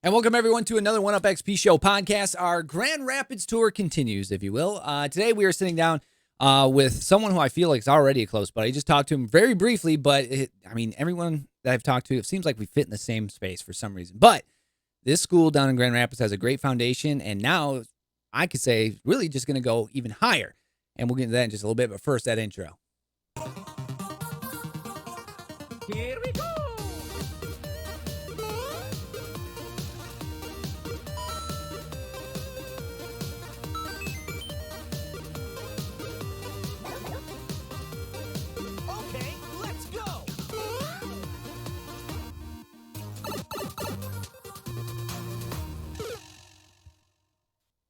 And welcome, everyone, to another 1UpXP Show podcast. Our Grand Rapids tour continues, if you will. Today, we are sitting down with someone who I feel like is already a close buddy. I just talked to him very briefly, but, everyone that I've talked to, it seems like we fit in the same space for some reason. But this school down in Grand Rapids has a great foundation, and now I could say really just going to go even higher. And we'll get into that in just a little bit, but first, that intro. Here we go! Okay, let's go!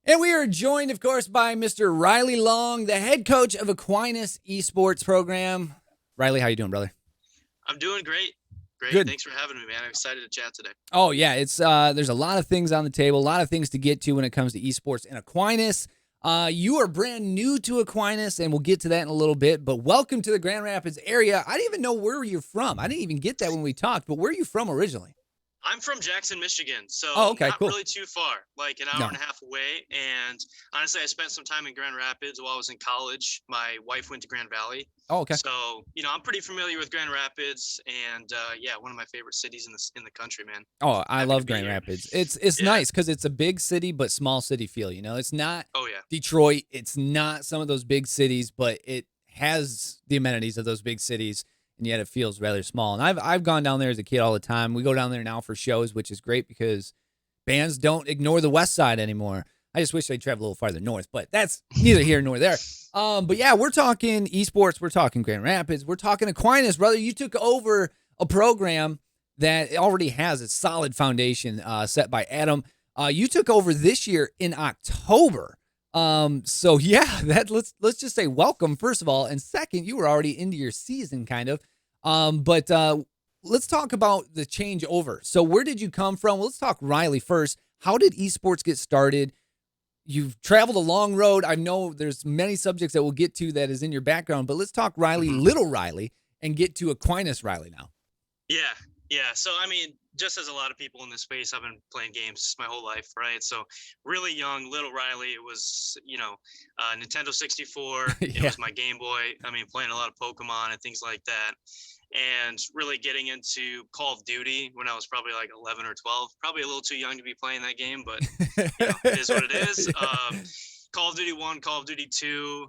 And we are joined, of course, by Mr. Riley Long, the head coach of Aquinas Esports Program. Riley, how you doing, brother? I'm doing great. Good. Thanks for having me, man. I'm excited to chat today. Oh, yeah. It's there's a lot of things on the table, a lot of things to get to when it comes to esports in Aquinas. You are brand new to Aquinas, and we'll get to that in a little bit, but welcome to the Grand Rapids area. I didn't even know where you're from. I didn't even get that when we talked, but where are you from originally? I'm from Jackson, Michigan, so not cool. Really too far, like an hour and a half away. And honestly, I spent some time in Grand Rapids while I was in college. My wife went to Grand Valley. Oh, okay. So, I'm pretty familiar with Grand Rapids, and one of my favorite cities in the country, man. Oh, I love Grand Rapids. It's nice because it's a big city, but small city feel, It's not Detroit. It's not some of those big cities, but it has the amenities of those big cities. And yet it feels rather small. And I've gone down there as a kid all the time. We go down there now for shows, which is great because bands don't ignore the west side anymore. I just wish they'd travel a little farther north, but that's neither here nor there. But yeah, we're talking esports. We're talking Grand Rapids. We're talking Aquinas, brother. You took over a program that already has a solid foundation set by Adam. You took over this year in October. So yeah, let's just say welcome, first of all. And second, you were already into your season kind of. But let's talk about the changeover. So where did you come from? Well, let's talk Riley first. How did esports get started? You've traveled a long road. I know there's many subjects that we'll get to that is in your background, but let's talk Riley, little Riley, and get to Aquinas Riley now. Yeah. So, just as a lot of people in this space, I've been playing games my whole life, right? So really young, little Riley, it was, Nintendo 64. It was my Game Boy. Playing a lot of Pokemon and things like that. And really getting into Call of Duty when I was probably like 11 or 12. Probably a little too young to be playing that game, but it is what it is. Call of Duty 1, Call of Duty 2,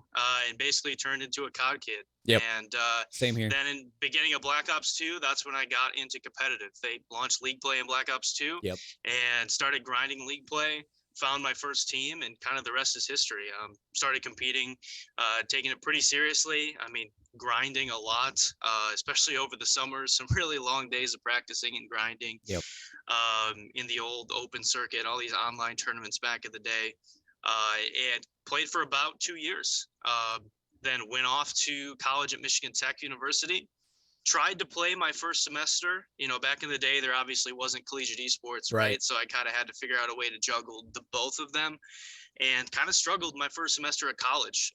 and basically turned into a COD kid. Yep. And same here. Then in beginning of Black Ops 2, that's when I got into competitive. They launched League Play in Black Ops 2 and started grinding League Play, found my first team, and kind of the rest is history. Started competing, taking it pretty seriously. Grinding a lot, especially over the summers, some really long days of practicing and grinding in the old open circuit, all these online tournaments back in the day. And played for about 2 years. Then went off to college at Michigan Tech University. Tried to play my first semester. Back in the day, there obviously wasn't collegiate esports, right? So I kind of had to figure out a way to juggle the both of them, and kind of struggled my first semester at college.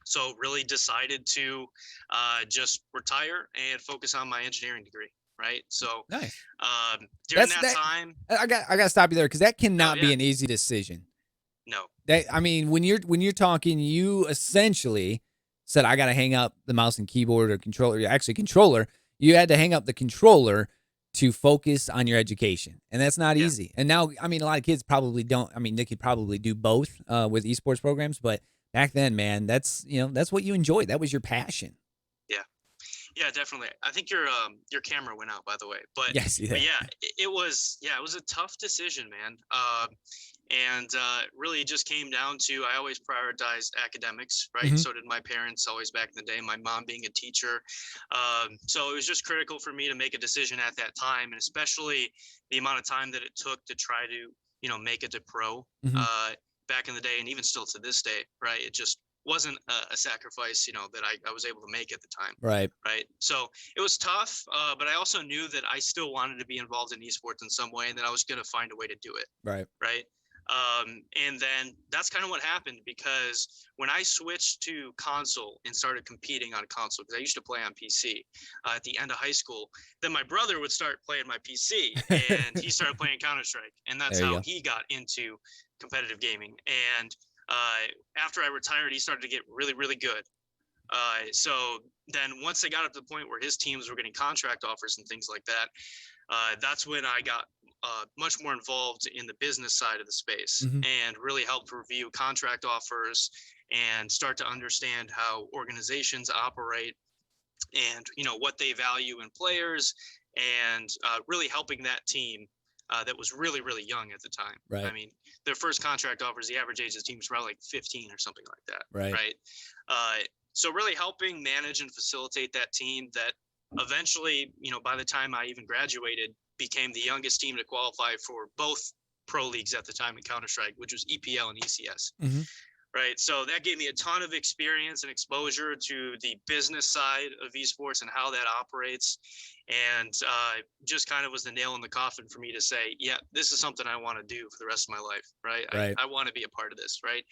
So really decided to just retire and focus on my engineering degree. Right. So nice. During that time, I got to stop you there because that cannot be an easy decision. No. When you're talking, you essentially said, I got to hang up the mouse and keyboard or controller. Actually, controller. You had to hang up the controller to focus on your education. And that's not easy. And now, a lot of kids probably don't. They could probably do both with esports programs. But back then, man, that's what you enjoyed. That was your passion. Yeah, definitely. I think your camera went out, by the way. But yes, but it was a tough decision, man. And really just came down to, I always prioritized academics, right? Mm-hmm. So did my parents always back in the day, my mom being a teacher. So it was just critical for me to make a decision at that time, and especially the amount of time that it took to try to, make it to pro back in the day, and even still to this day, right? It just wasn't a sacrifice, that I was able to make at the time. Right. So it was tough, but I also knew that I still wanted to be involved in esports in some way, and that I was going to find a way to do it. Right. And then that's kind of what happened, because when I switched to console and started competing on console, because I used to play on PC at the end of high school, then my brother would start playing my PC and he started playing Counter-Strike. And that's how he got into competitive gaming. And after I retired, he started to get really, really good. So then once they got up to the point where his teams were getting contract offers and things like that, that's when I got much more involved in the business side of the space, and really helped review contract offers and start to understand how organizations operate and, what they value in players, and really helping that team that was really, really young at the time. Right. I mean, their first contract offers, the average age of the team was probably like 15 or something like that. Right. So really helping manage and facilitate that team that eventually, by the time I even graduated, became the youngest team to qualify for both pro leagues at the time in Counter-Strike, which was EPL and ECS. Right. So that gave me a ton of experience and exposure to the business side of esports and how that operates. And just kind of was the nail in the coffin for me to say, yeah, this is something I want to do for the rest of my life. Right. I want to be a part of this. Right.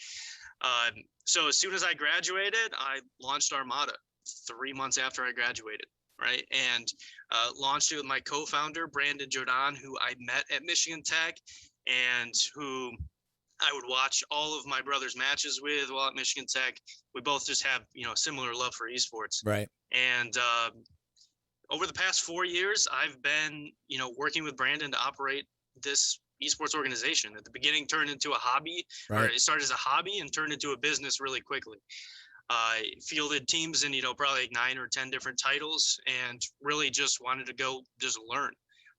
So as soon as I graduated, I launched Armada 3 months after I graduated. Right. And launched it with my co-founder, Brandon Jordan, who I met at Michigan Tech and who I would watch all of my brother's matches with while at Michigan Tech. We both just have, a similar love for esports. Right. And over the past 4 years, I've been, working with Brandon to operate this esports organization. At the beginning, turned into a hobby, or it started as a hobby and turned into a business really quickly. Fielded teams in, probably like 9 or 10 different titles, and really just wanted to go just learn,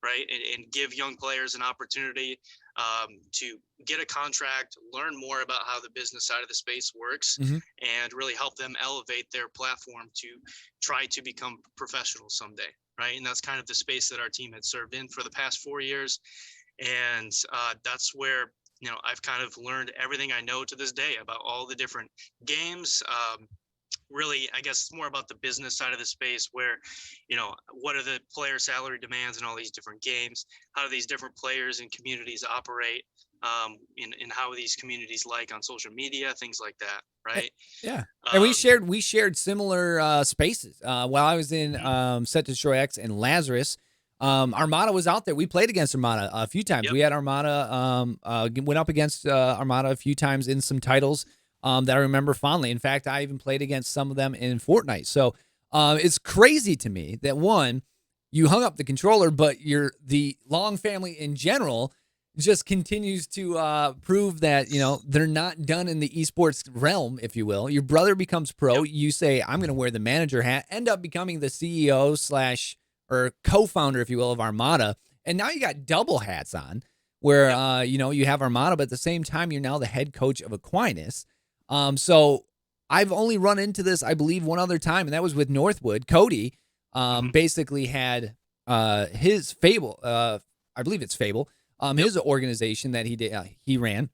right? And give young players an opportunity to get a contract, learn more about how the business side of the space works, and really help them elevate their platform to try to become professionals someday, right? And that's kind of the space that our team had served in for the past 4 years. And that's where, I've kind of learned everything I know to this day about all the different games. Really, I guess it's more about the business side of the space where, what are the player salary demands in all these different games? How do these different players and communities operate? In how these communities like on social media, things like that, right? Yeah. And we shared similar spaces. While I was in Set Destroy X and Lazarus, Armada was out there. We played against Armada a few times. We had Armada, went up against Armada a few times in some titles that I remember fondly. In fact, I even played against some of them in Fortnite. So it's crazy to me that, one, you hung up the controller, but the Long family in general just continues to prove that, they're not done in the esports realm, if you will. Your brother becomes pro. You say, I'm going to wear the manager hat, end up becoming the CEO / or co-founder, if you will, of Armada. And now you got double hats on where, you have Armada, but at the same time, you're now the head coach of Aquinas. So I've only run into this, I believe, one other time, and that was with Northwood. Cody basically had his Fable, I believe it's Fable, his organization that he ran,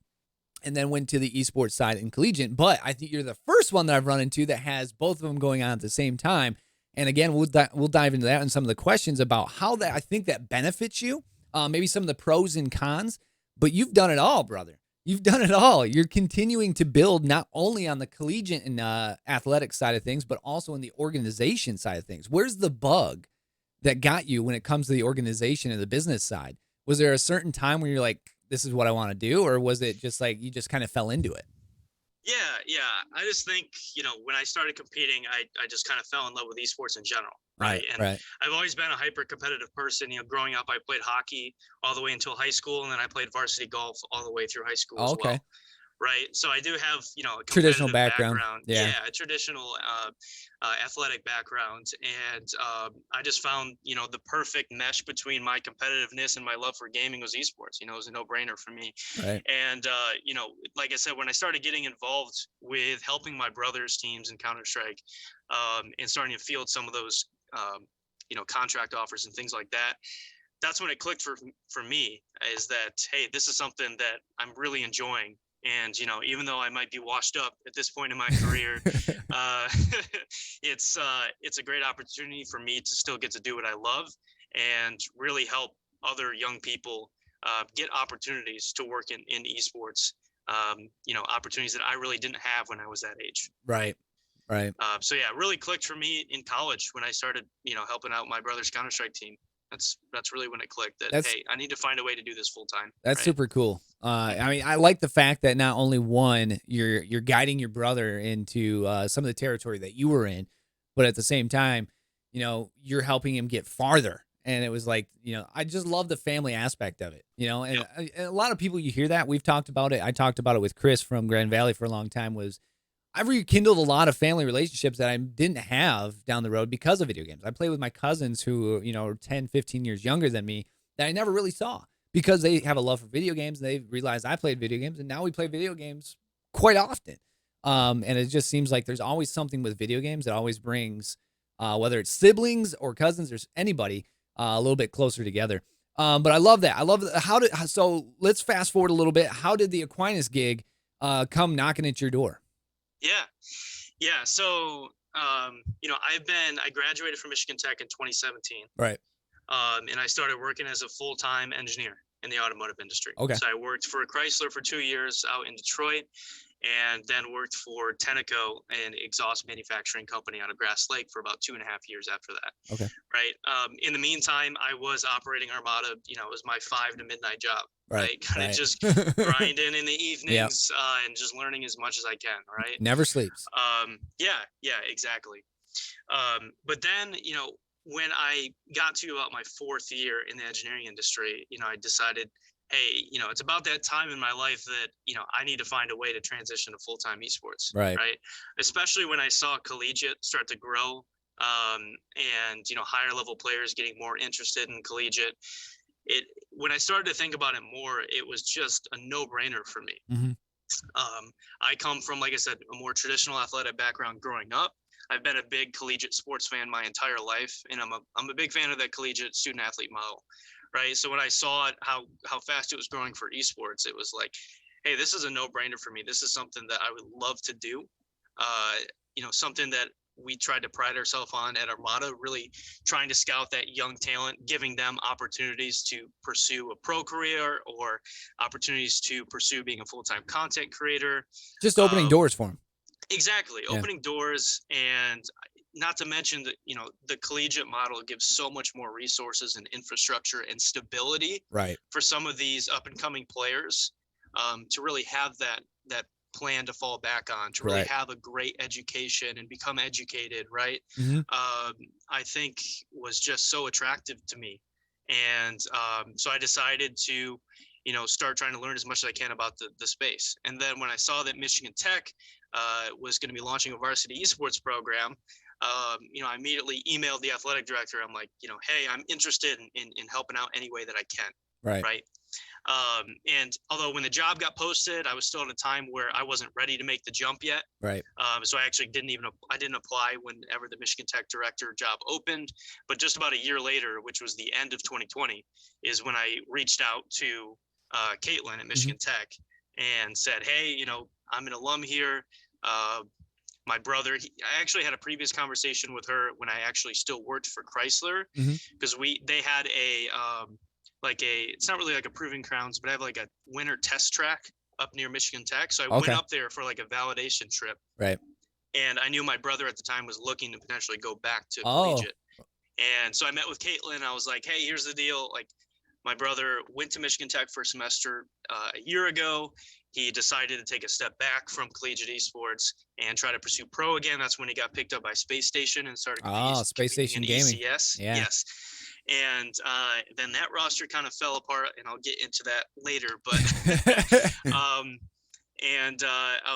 and then went to the esports side in collegiate. But I think you're the first one that I've run into that has both of them going on at the same time. And again, we'll dive into that and some of the questions about how I think that benefits you, maybe some of the pros and cons. But you've done it all, brother. You've done it all. You're continuing to build not only on the collegiate and athletic side of things, but also in the organization side of things. Where's the bug that got you when it comes to the organization and the business side? Was there a certain time where you're like, this is what I want to do? Or was it just like you just kind of fell into it? Yeah. I just think, when I started competing, I just kind of fell in love with esports in general. Right. I've always been a hyper competitive person. Growing up, I played hockey all the way until high school. And then I played varsity golf all the way through high school as well. Right. So I do have, a traditional background. Yeah, a traditional athletic background. And I just found, the perfect mesh between my competitiveness and my love for gaming was esports. It was a no-brainer for me. Right. And, like I said, when I started getting involved with helping my brother's teams in Counter-Strike and starting to field some of those, contract offers and things like that, that's when it clicked for me, is that, hey, this is something that I'm really enjoying. And, even though I might be washed up at this point in my career, it's a great opportunity for me to still get to do what I love and really help other young people get opportunities to work in esports. Opportunities that I really didn't have when I was that age. Right. So yeah, it really clicked for me in college when I started, helping out my brother's Counter-Strike team. That's really when it clicked that, hey, I need to find a way to do this full time. That's super cool. I mean, I like the fact that not only one, you're guiding your brother into some of the territory that you were in, but at the same time, you're helping him get farther. And it was like, I just love the family aspect of it, and a lot of people, you hear that. We've talked about it. I talked about it with Chris from Grand Valley for a long time. I've rekindled a lot of family relationships that I didn't have down the road because of video games. I play with my cousins who, are 10, 15 years younger than me that I never really saw because they have a love for video games. They realized I played video games, and now we play video games quite often. And it just seems like there's always something with video games that always brings, whether it's siblings or cousins or anybody, a little bit closer together. But I love that. So let's fast forward a little bit. How did the Aquinas gig come knocking at your door? Yeah. So, I graduated from Michigan Tech in 2017. Right. And I started working as a full-time engineer in the automotive industry. Okay. So I worked for Chrysler for 2 years out in Detroit, and then worked for Tenneco, an exhaust manufacturing company out of Grass Lake, for about 2.5 years after that. Okay. Right. In the meantime, I was operating Armada. It was my 5 to midnight job. Right. Kind of just grinding in the evenings, and just learning as much as I can. Right. Never sleeps. Yeah, exactly. But then, when I got to about my 4th year in the engineering industry, I decided, hey, it's about that time in my life that, I need to find a way to transition to full-time esports. Right. Especially when I saw collegiate start to grow, and, higher level players getting more interested in collegiate. When I started to think about it more, it was just a no-brainer for me. Mm-hmm. I come from, like I said, a more traditional athletic background growing up. I've been a big collegiate sports fan my entire life, and I'm a big fan of that collegiate student athlete model, right? So when I saw it, how fast it was growing for esports, it was like, hey, this is a no-brainer for me. This is something that I would love to do. Something that we tried to pride ourselves on at Armada, really trying to scout that young talent, giving them opportunities to pursue a pro career or opportunities to pursue being a full-time content creator. Just opening doors for them. Exactly. Opening doors, and not to mention that, the collegiate model gives so much more resources and infrastructure and stability for some of these up and coming players, to really have that plan to fall back on, to really have a great education and become educated. Right. Mm-hmm. I think was just so attractive to me. And, so I decided to, start trying to learn as much as I can about the space. And then when I saw that Michigan Tech was going to be launching a varsity esports program, I immediately emailed the athletic director. I'm like, hey, I'm interested in helping out any way that I can. Right. And although when the job got posted, I was still at a time where I wasn't ready to make the jump yet. Right. So I actually didn't apply whenever the Michigan Tech director job opened. But just about a year later, which was the end of 2020, is when I reached out to Caitlin at Michigan Tech and said, hey, I'm an alum here. My brother, I actually had a previous conversation with her when I actually still worked for Chrysler, because they had it's not really like a proving grounds, but I have like a winter test track up near Michigan Tech. So I went up there for like a validation trip. Right. And I knew my brother at the time was looking to potentially go back to collegiate. And so I met with Caitlin. I was like, hey, here's the deal. Like, my brother went to Michigan Tech for a semester a year ago. He decided to take a step back from collegiate esports and try to pursue pro again. That's when he got picked up by Space Station and started Space Station Gaming. ECS. Yeah. Yes. And then that roster kind of fell apart, and I'll get into that later. But I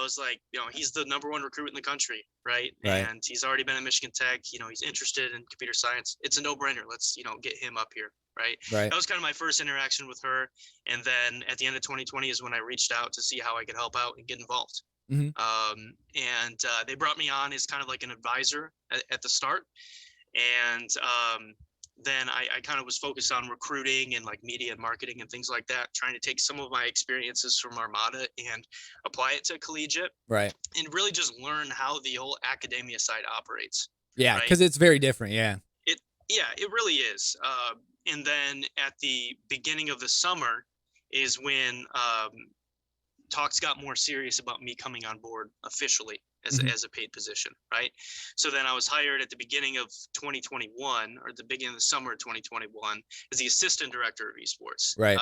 was like, he's the number 1 recruit in the country, right? And he's already been at Michigan Tech. He's interested in computer science. It's a no-brainer. Let's get him up here. Right. That was kind of my first interaction with her. And then at the end of 2020 is when I reached out to see how I could help out and get involved. And they brought me on as kind of like an advisor at the start. And then I kind of was focused on recruiting and like media and marketing and things like that, trying to take some of my experiences from Armada and apply it to collegiate. Right. And really just learn how the whole academia side operates. Yeah, because it's very different. Yeah. It really is. And then at the beginning of the summer, is when talks got more serious about me coming on board officially as a paid position, right? So then I was hired at the beginning of 2021, or the beginning of the summer of 2021, as the assistant director of esports. Right.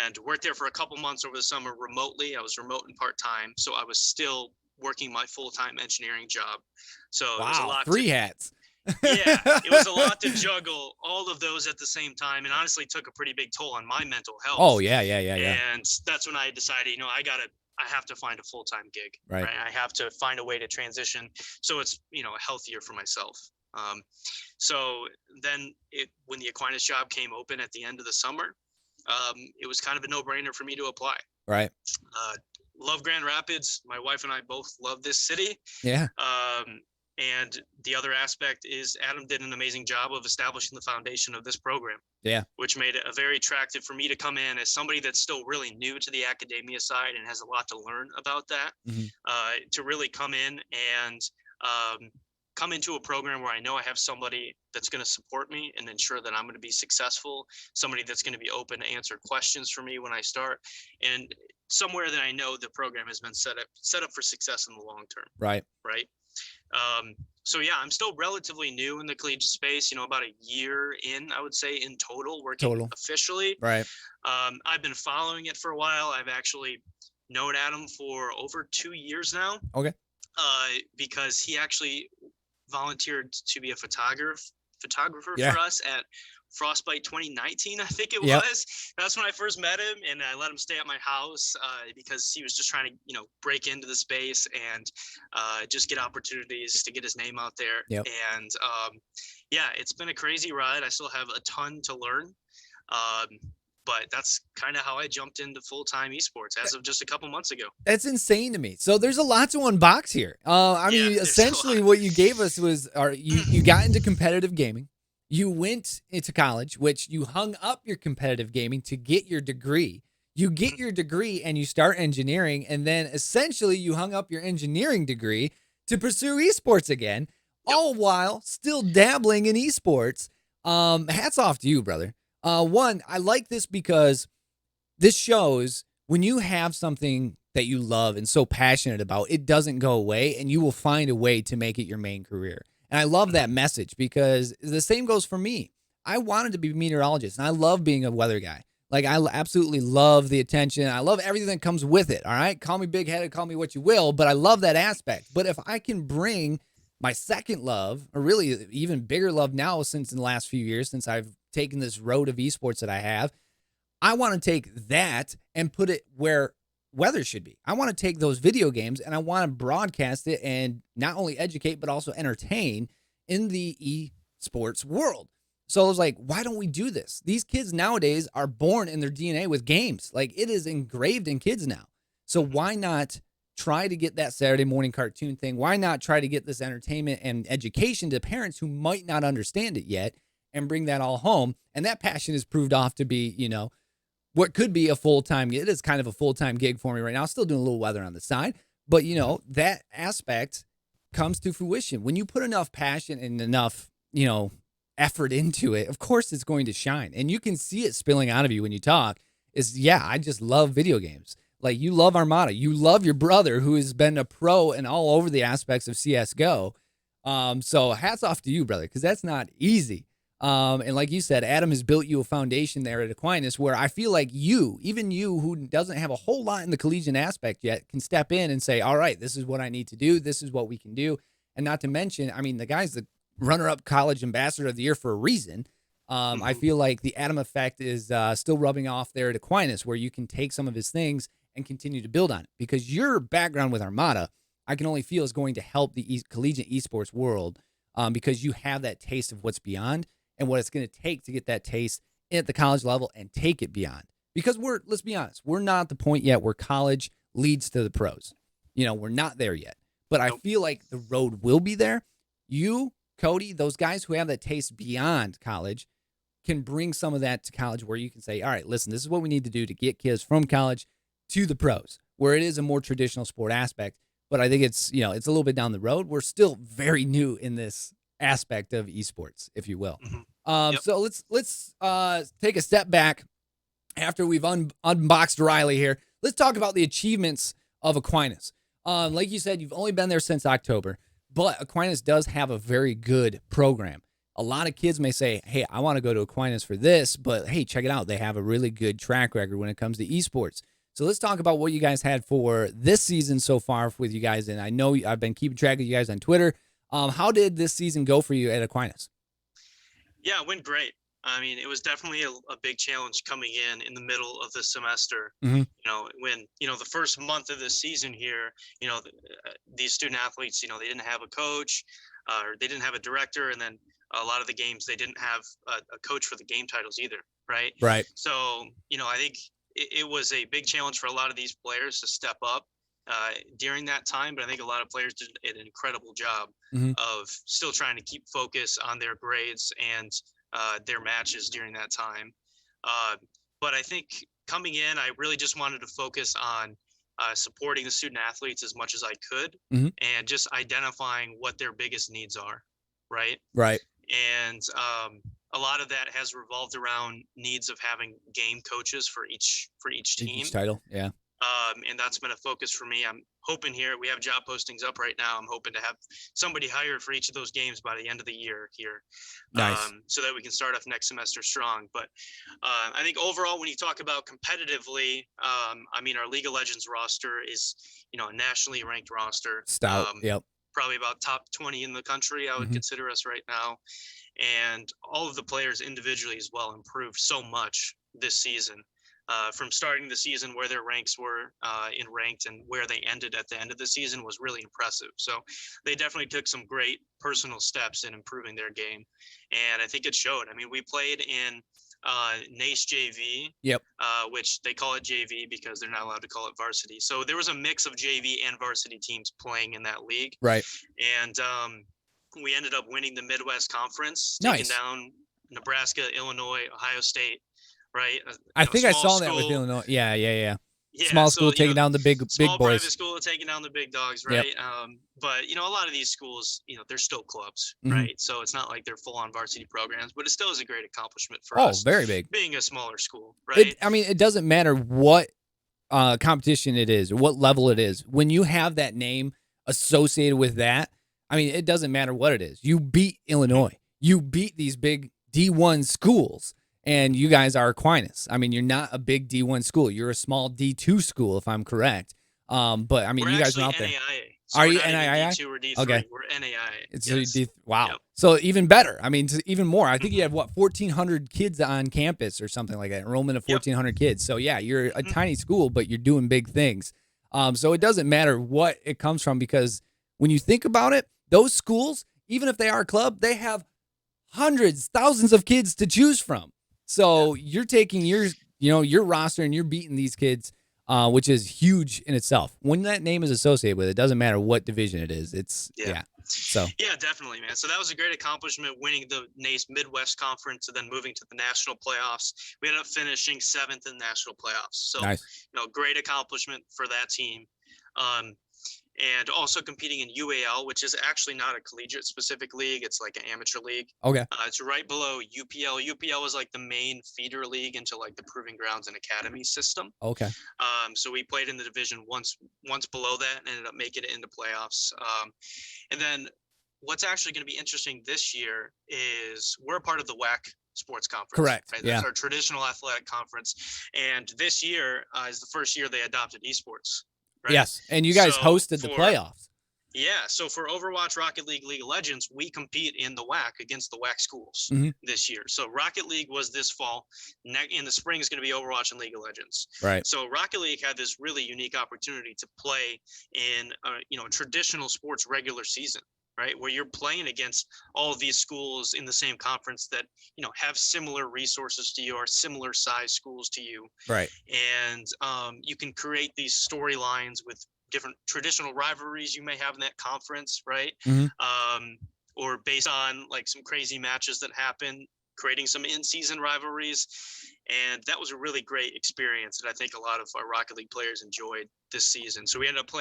And worked there for a couple months over the summer remotely. I was remote and part-time, so I was still working my full-time engineering job. So it was a lot. Three hats. Yeah, it was a lot to juggle all of those at the same time, and honestly took a pretty big toll on my mental health. Oh yeah. And that's when I decided, I have to find a full-time gig. Right. I have to find a way to transition so it's healthier for myself. So then when the Aquinas job came open at the end of the summer, it was kind of a no-brainer for me to apply. Right. Love Grand Rapids. My wife and I both love this city. Yeah. And the other aspect is Adam did an amazing job of establishing the foundation of this program. Yeah. Which made it very attractive for me to come in as somebody that's still really new to the academia side and has a lot to learn about that, to really come in and come into a program where I know I have somebody that's going to support me and ensure that I'm going to be successful, somebody that's going to be open to answer questions for me when I start, and somewhere that I know the program has been set up for success in the long term. Right. So yeah, I'm still relatively new in the collegiate space, about a year in, I would say, in total, working officially. Right. I've been following it for a while. I've actually known Adam for over 2 years now. Okay. Because he actually volunteered to be a photographer for us at Frostbite 2019, I think it was. That's when I first met him, and I let him stay at my house because he was just trying to, break into the space and just get opportunities to get his name out there. Yep. And it's been a crazy ride. I still have a ton to learn. But that's kind of how I jumped into full-time esports as of just a couple months ago. That's insane to me. So there's a lot to unbox here. Essentially what you gave us was you got into competitive gaming. You went into college, which you hung up your competitive gaming to get your degree. You get your degree and you start engineering, and then essentially you hung up your engineering degree to pursue esports again, all while still dabbling in esports. Hats off to you, brother. One, I like this because this shows when you have something that you love and so passionate about, it doesn't go away, and you will find a way to make it your main career. And I love that message because the same goes for me. I wanted to be a meteorologist, and I love being a weather guy. Like, I absolutely love the attention. I love everything that comes with it, all right? Call me big-headed, call me what you will, but I love that aspect. But if I can bring my second love, or really even bigger love now since in the last few years, since I've taken this road of esports that I have, I want to take that and put it where weather should be. I want to take those video games and I want to broadcast it and not only educate, but also entertain in the esports world. So I was like, why don't we do this? These kids nowadays are born in their DNA with games. Like, it is engraved in kids now. So why not try to get that Saturday morning cartoon thing? Why not try to get this entertainment and education to parents who might not understand it yet and bring that all home? And that passion has proved off to be, what could be a full-time, it is kind of a full-time gig for me right now. Still doing a little weather on the side, but that aspect comes to fruition. When you put enough passion and enough, effort into it, of course it's going to shine. And you can see it spilling out of you when you talk I just love video games. Like, you love Armada. You love your brother who has been a pro and all over the aspects of CSGO. So hats off to you, brother, because that's not easy. And like you said, Adam has built you a foundation there at Aquinas where I feel like even you who doesn't have a whole lot in the collegiate aspect yet can step in and say, all right, this is what I need to do. This is what we can do. And not to mention, the guy's the runner-up college ambassador of the year for a reason. I feel like the Adam effect is still rubbing off there at Aquinas where you can take some of his things and continue to build on it, because your background with Armada, I can only feel is going to help the collegiate esports world because you have that taste of what's beyond and what it's going to take to get that taste at the college level and take it beyond. Because let's be honest, we're not at the point yet where college leads to the pros. We're not there yet. But I feel like the road will be there. You, Cody, those guys who have that taste beyond college can bring some of that to college where you can say, all right, listen, this is what we need to do to get kids from college to the pros, where it is a more traditional sport aspect. But I think it's, it's a little bit down the road. We're still very new in this aspect of esports, if you will. So let's take a step back after we've unboxed Riley here, let's talk about the achievements of Aquinas. Like you said, you've only been there since October, but Aquinas does have a very good program. A lot of kids may say, hey, I want to go to Aquinas for this, but hey, check it out. They have a really good track record when it comes to esports. So let's talk about what you guys had for this season so far with you guys. And I know I've been keeping track of you guys on Twitter. How did this season go for you at Aquinas? Yeah, it went great. I mean, it was definitely a big challenge coming in the middle of the semester. Mm-hmm. When, the first month of the season here, these student athletes, they didn't have a coach or they didn't have a director. And then a lot of the games, they didn't have a coach for the game titles either. Right. Right. So, I think it was a big challenge for a lot of these players to step up during that time. But I think a lot of players did an incredible job of still trying to keep focus on their grades and their matches during that time. But I think coming in, I really just wanted to focus on supporting the student athletes as much as I could and just identifying what their biggest needs are. Right. Right. And a lot of that has revolved around needs of having game coaches for each team. Each title. Yeah. And that's been a focus for me. I'm hoping here, we have job postings up right now. I'm hoping to have somebody hired for each of those games by the end of the year here. Nice. So that we can start off next semester strong. But I think overall, when you talk about competitively, I mean, our League of Legends roster is, a nationally ranked roster. Stout. Yep. Probably about top 20 in the country, I would consider us right now. And all of the players individually as well improved so much this season. From starting the season where their ranks were in ranked and where they ended at the end of the season was really impressive. So they definitely took some great personal steps in improving their game. And I think it showed. I mean, we played in NACE JV, which they call it JV because they're not allowed to call it varsity. So there was a mix of JV and varsity teams playing in that league. Right. And we ended up winning the Midwest Conference, nice. taking down Nebraska, Illinois, Ohio State. Right. I think I saw that with Illinois. Yeah. Small school taking down the big boys. Small private school taking down the big dogs, right? Yep. But a lot of these schools, they're still clubs, right? So it's not like they're full-on varsity programs, but it still is a great accomplishment for us. Oh, very big. Being a smaller school, right? It doesn't matter what competition it is or what level it is. When you have that name associated with that, I mean, it doesn't matter what it is. You beat Illinois. You beat these big D1 schools. And you guys are Aquinas. I mean, you're not a big D1 school. You're a small D2 school, if I'm correct. But I mean, you guys are out there. NAIA. So are you NAIA? D2 or D3. Okay. We're NAIA. It's yes. Wow. Yep. So even better. I mean, even more. I think you have 1,400 kids on campus or something like that. Enrollment of 1,400 kids. So yeah, you're a tiny school, but you're doing big things. So it doesn't matter what it comes from because when you think about it, those schools, even if they are a club, they have hundreds, thousands of kids to choose from. So you're taking your roster and you're beating these kids, which is huge in itself. When that name is associated with it, doesn't matter what division it is. It's So yeah, definitely, man. So that was a great accomplishment, winning the NACE Midwest Conference and then moving to the national playoffs. We ended up finishing 7th in national playoffs. So nice. Great accomplishment for that team. And also competing in UAL, which is actually not a collegiate specific league. It's like an amateur league. Okay. It's right below UPL. UPL is like the main feeder league into like the Proving Grounds and Academy system. Okay. So we played in the division once below that and ended up making it into playoffs. And then what's actually going to be interesting this year is we're a part of the WAC Sports Conference. Correct. Right? That's our traditional athletic conference. And this year is the first year they adopted esports. Right? Yes, and you guys hosted the playoffs. Yeah, so for Overwatch, Rocket League, League of Legends, we compete in the WAC against the WAC schools this year. So Rocket League was this fall. In the spring is going to be Overwatch and League of Legends. Right. So Rocket League had this really unique opportunity to play in a traditional sports regular season. Right, where you're playing against all of these schools in the same conference that have similar resources to you, or similar size schools to you. Right, and you can create these storylines with different traditional rivalries you may have in that conference, right? Or based on like some crazy matches that happen creating some in-season rivalries. And that was a really great experience, and I think a lot of our Rocket League players enjoyed this season. So we ended up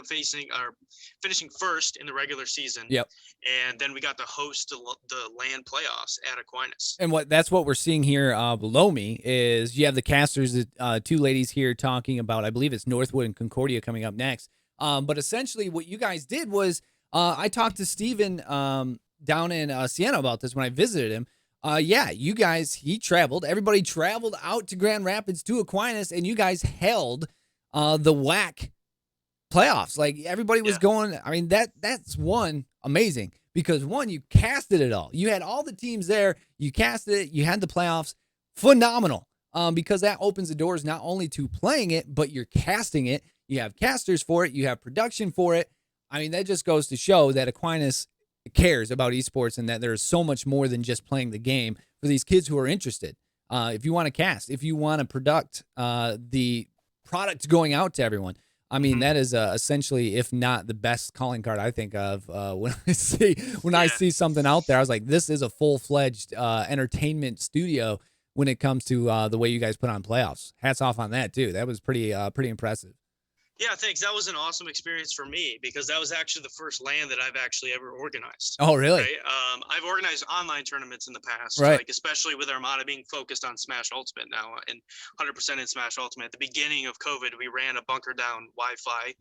finishing first in the regular season. Yep. And then we got to host the LAN playoffs at Aquinas. And that's what we're seeing here below me is you have the casters, two ladies here talking about, I believe it's Northwood and Concordia coming up next. But essentially what you guys did was I talked to Steven down in Siena about this when I visited him. You guys, he traveled. Everybody traveled out to Grand Rapids to Aquinas, and you guys held the WAC playoffs. Like, everybody was going. I mean, that's amazing because, you casted it all. You had all the teams there. You casted it. You had the playoffs. Phenomenal. Because that opens the doors not only to playing it, but you're casting it. You have casters for it. You have production for it. I mean, that just goes to show that Aquinas cares about esports and that there's so much more than just playing the game for these kids who are interested. If you want to cast, if you want to product the product going out to everyone, I mean, that is essentially, if not the best calling card I think of when I see something out there. I was like, this is a full-fledged entertainment studio when it comes to the way you guys put on playoffs. Hats off on that too. That was pretty impressive. Yeah, thanks. That was an awesome experience for me because that was actually the first LAN that I've actually ever organized. Oh, really? Right? I've organized online tournaments in the past, right? Like especially with Armada being focused on Smash Ultimate now and 100% in Smash Ultimate. At the beginning of COVID, we ran a bunker down Wi-Fi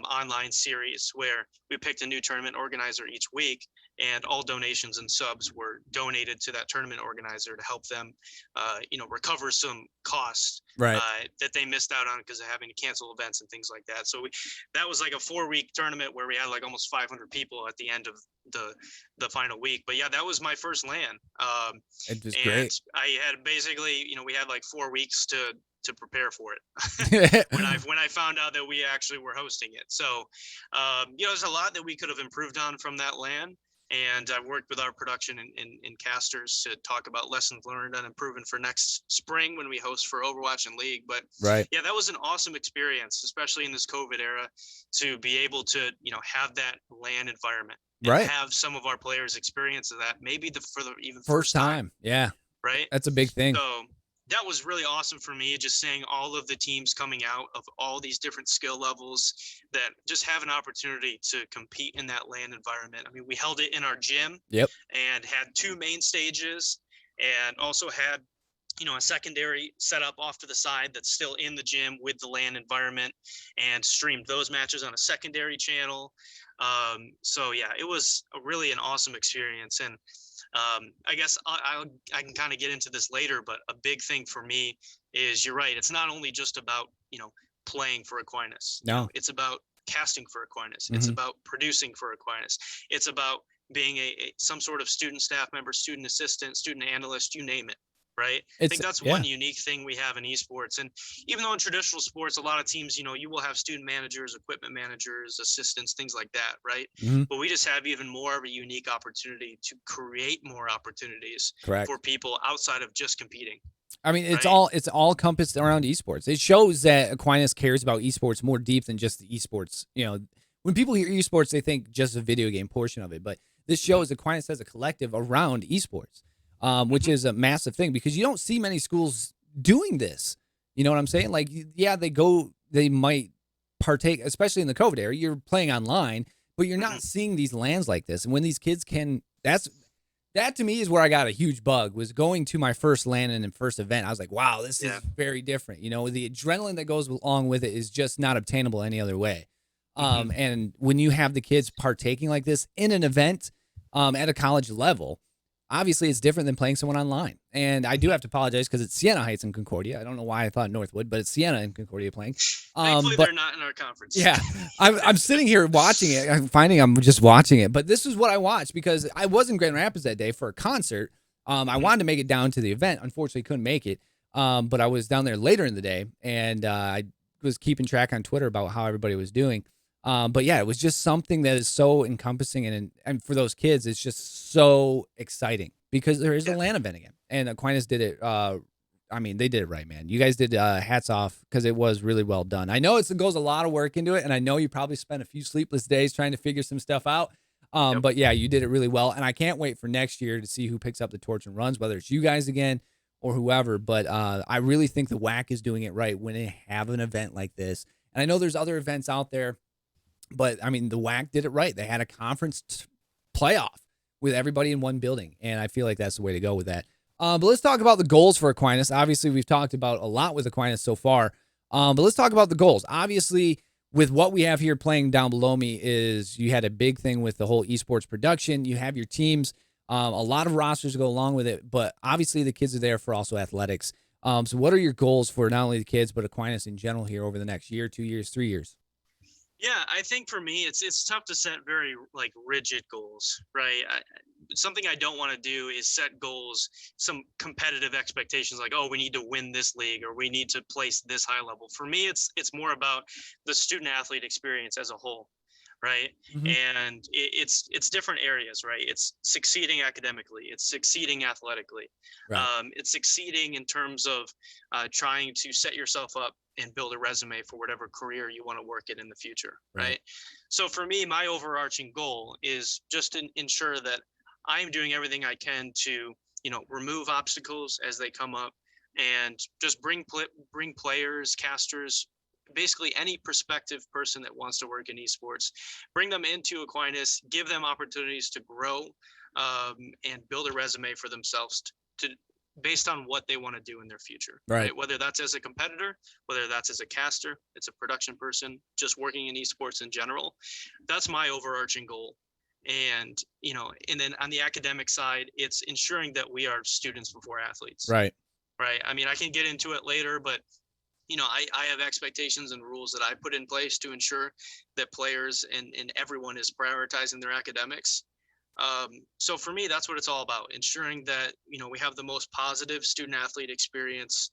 online series where we picked a new tournament organizer each week, and all donations and subs were donated to that tournament organizer to help them, recover some costs that they missed out on because of having to cancel events and things like that. So that was like a 4-week tournament where we had like almost 500 people at the end of the final week. But yeah, that was my first LAN. It was great. I had basically, we had like 4 weeks to prepare for it when I found out that we actually were hosting it. So, there's a lot that we could have improved on from that LAN. And I worked with our production in casters to talk about lessons learned and improving for next spring when we host for Overwatch and League. But yeah, that was an awesome experience, especially in this COVID era, to be able to, have that LAN environment and have some of our players experience that maybe for the even first time. Yeah. Right. That's a big thing. So that was really awesome for me, just seeing all of the teams coming out of all these different skill levels that just have an opportunity to compete in that LAN environment. I mean, we held it in our gym and had 2 main stages and also had, a secondary set up off to the side that's still in the gym with the LAN environment and streamed those matches on a secondary channel. So yeah, it was really an awesome experience. And I guess I can kind of get into this later, but a big thing for me is you're right. It's not only just about, playing for Aquinas. No, it's about casting for Aquinas. It's about producing for Aquinas. It's about being some sort of student staff member, student assistant, student analyst, you name it. Right. I think that's one unique thing we have in esports. And even though in traditional sports, a lot of teams, you will have student managers, equipment managers, assistants, things like that. Right. But we just have even more of a unique opportunity to create more opportunities for people outside of just competing. I mean, it's all compassed around esports. It shows that Aquinas cares about esports more deep than just the esports. When people hear esports, they think just a video game portion of it. But this shows Aquinas as a collective around esports. Which is a massive thing because you don't see many schools doing this. You know what I'm saying? Like, yeah, they might partake, especially in the COVID era. You're playing online, but you're not seeing these LANs like this. And when these kids that to me is where I got a huge bug, was going to my first LAN and first event. I was like, wow, this is very different. The adrenaline that goes along with it is just not obtainable any other way. And when you have the kids partaking like this in an event at a college level, obviously, it's different than playing someone online. And I do have to apologize because it's Siena Heights and Concordia. I don't know why I thought Northwood, but it's Siena and Concordia playing. Thankfully, they're not in our conference. Yeah. I'm sitting here watching it. I'm just watching it. But this is what I watched because I was in Grand Rapids that day for a concert. I wanted to make it down to the event. Unfortunately, couldn't make it. But I was down there later in the day, and I was keeping track on Twitter about how everybody was doing. But yeah, it was just something that is so encompassing, and for those kids, it's just so exciting because there is a LAN event again, and Aquinas did it. They did it right, man. You guys did hats off because it was really well done. I know it goes a lot of work into it, and I know you probably spent a few sleepless days trying to figure some stuff out. But yeah, you did it really well, and I can't wait for next year to see who picks up the torch and runs, whether it's you guys again or whoever. But I really think the WAC is doing it right when they have an event like this. And I know there's other events out there, but I mean, the WAC did it right. They had a conference playoff with everybody in one building, and I feel like that's the way to go with that. But let's talk about the goals for Aquinas. Obviously, we've talked about a lot with Aquinas so far, but let's talk about the goals. Obviously, with what we have here playing down below me is you had a big thing with the whole esports production. You have your teams, a lot of rosters go along with it, but obviously the kids are there for also athletics. So what are your goals for not only the kids, but Aquinas in general here over the next year, 2 years, 3 years? Yeah, I think for me, it's tough to set very like rigid goals, right? Something I don't want to do is set goals, some competitive expectations like, oh, we need to win this league or we need to place this high level. For me, it's more about the student athlete experience as a whole, right? And it's different areas, right? It's succeeding academically, it's succeeding athletically, Right. it's succeeding in terms of trying to set yourself up and build a resume for whatever career you want to work in the future, right? So for me, my overarching goal is just to ensure that I'm doing everything I can to, remove obstacles as they come up and just bring players, casters, basically any prospective person that wants to work in esports, bring them into Aquinas, give them opportunities to grow and build a resume for themselves to based on what they want to do in their future, right? Whether that's as a competitor, whether that's as a caster, it's a production person, just working in esports in general. That's my overarching goal. And, and then on the academic side, it's ensuring that we are students before athletes. Right. Right. I mean, I can get into it later, but I have expectations and rules that I put in place to ensure that players and everyone is prioritizing their academics. So for me, that's what it's all about, ensuring that, we have the most positive student athlete experience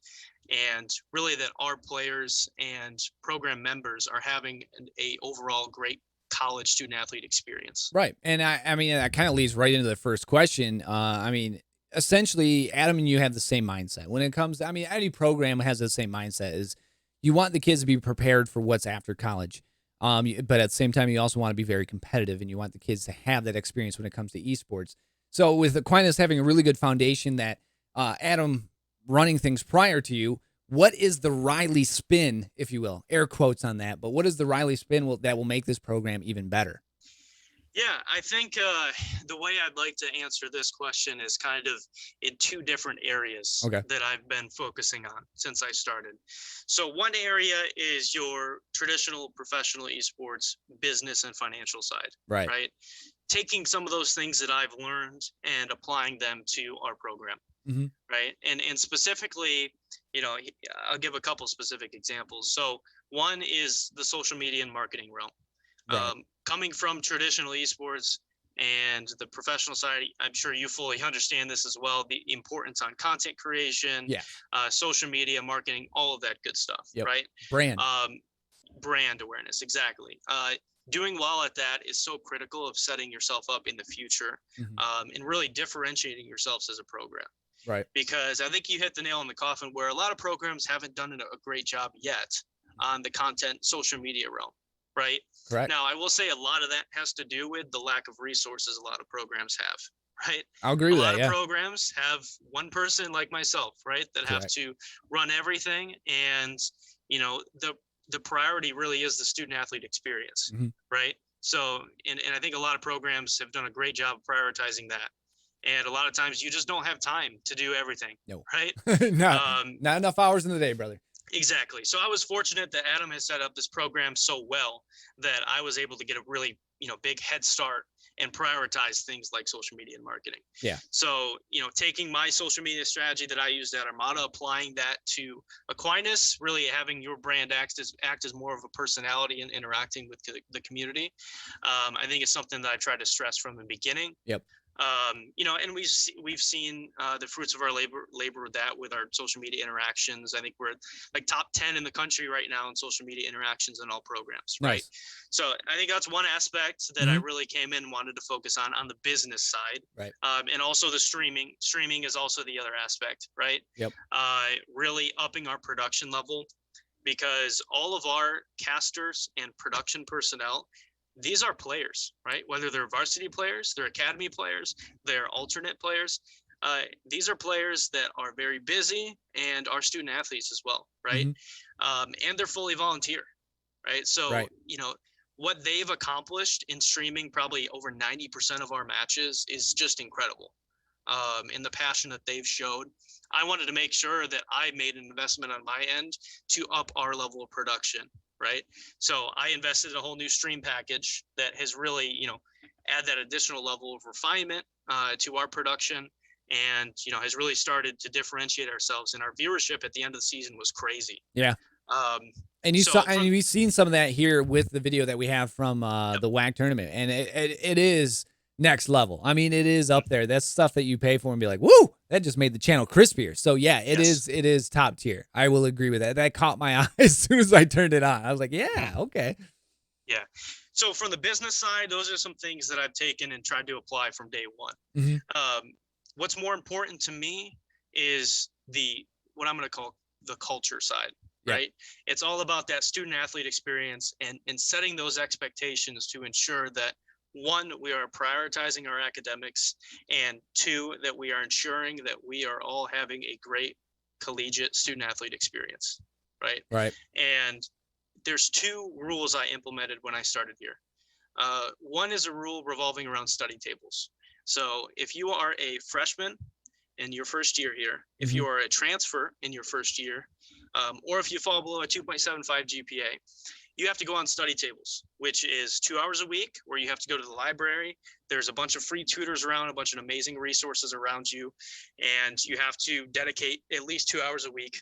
and really that our players and program members are having a overall great college student athlete experience. Right. And I mean, that kind of leads right into the first question. I mean, essentially, Adam and you have the same mindset when it comes to, I mean, any program has the same mindset is you want the kids to be prepared for what's after college. But at the same time, you also want to be very competitive and you want the kids to have that experience when it comes to esports. So with Aquinas having a really good foundation that Adam running things prior to you, what is the Riley spin, if you will, air quotes on that, but what is the Riley spin that will make this program even better? Yeah, I think the way I'd like to answer this question is kind of in two different areas that I've been focusing on since I started. So one area is your traditional professional esports business and financial side, right? Taking some of those things that I've learned and applying them to our program, right? And specifically, I'll give a couple specific examples. So one is the social media and marketing realm. Coming from traditional esports and the professional side, I'm sure you fully understand this as well, the importance on content creation, social media, marketing, all of that good stuff, right? Brand awareness, exactly. Doing well at that is so critical of setting yourself up in the future and really differentiating yourselves as a program. Right. Because I think you hit the nail on the coffin where a lot of programs haven't done a great job yet on the content social media realm. Right. Correct. Now, I will say a lot of that has to do with the lack of resources a lot of programs have. Right. I'll agree with that. A lot of programs have one person like myself, right, that have to run everything. And, the priority really is the student athlete experience. Right. So and I think a lot of programs have done a great job of prioritizing that. And a lot of times you just don't have time to do everything. No. Right. Not enough hours in the day, brother. Exactly. So I was fortunate that Adam has set up this program so well that I was able to get a really, big head start and prioritize things like social media and marketing. Yeah. So, taking my social media strategy that I used at Armada, applying that to Aquinas, really having your brand act as more of a personality and interacting with the community. I think it's something that I tried to stress from the beginning. Yep. And we've seen the fruits of our labor with that with our social media interactions. I think we're like top 10 in the country right now in social media interactions in all programs. Right. Nice. So I think that's one aspect that I really came in and wanted to focus on the business side. Right. And also the streaming. Streaming is also the other aspect. Right. Yep. Really upping our production level because all of our casters and production personnel these are players, right? Whether they're varsity players, they're academy players, they're alternate players. These are players that are very busy and are student athletes as well, right? And they're fully volunteer, right? So, what they've accomplished in streaming probably over 90% of our matches is just incredible. And the passion that they've showed. I wanted to make sure that I made an investment on my end to up our level of production, right? So I invested in a whole new stream package that has really, add that additional level of refinement to our production, and has really started to differentiate ourselves. And our viewership at the end of the season was crazy. Yeah. And we've seen some of that here with the video that we have from the WAC tournament, and it is next level. I mean, it is up there. That's stuff that you pay for and be like, woo, that just made the channel crispier. So yeah, it is top tier. I will agree with that. That caught my eye as soon as I turned it on. I was like, yeah, okay. Yeah. So from the business side, those are some things that I've taken and tried to apply from day one. What's more important to me is what I'm going to call the culture side, right? It's all about that student athlete experience and setting those expectations to ensure that, one, we are prioritizing our academics, and two, that we are ensuring that we are all having a great collegiate student athlete experience, right? Right. And there's two rules I implemented when I started here. One is a rule revolving around study tables. So if you are a freshman in your first year here, if you are a transfer in your first year, or if you fall below a 2.75 GPA, you have to go on study tables, which is 2 hours a week where you have to go to the library. There's a bunch of free tutors around, a bunch of amazing resources around you, and you have to dedicate at least 2 hours a week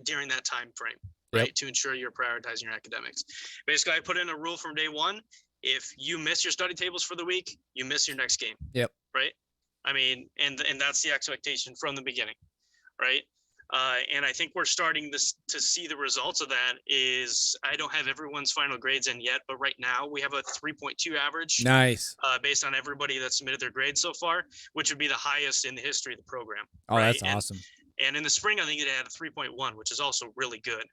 during that time frame, right, to ensure you're prioritizing your academics. Basically, I put in a rule from day one. If you miss your study tables for the week, you miss your next game. Right? I mean, and that's the expectation from the beginning, right? And I think we're starting to see the results of that. Is I don't have everyone's final grades in yet, but right now we have a 3.2 average. Nice. Based on everybody that submitted their grades so far, which would be the highest in the history of the program. Oh, right? That's awesome. And in the spring, I think it had a 3.1, which is also really good.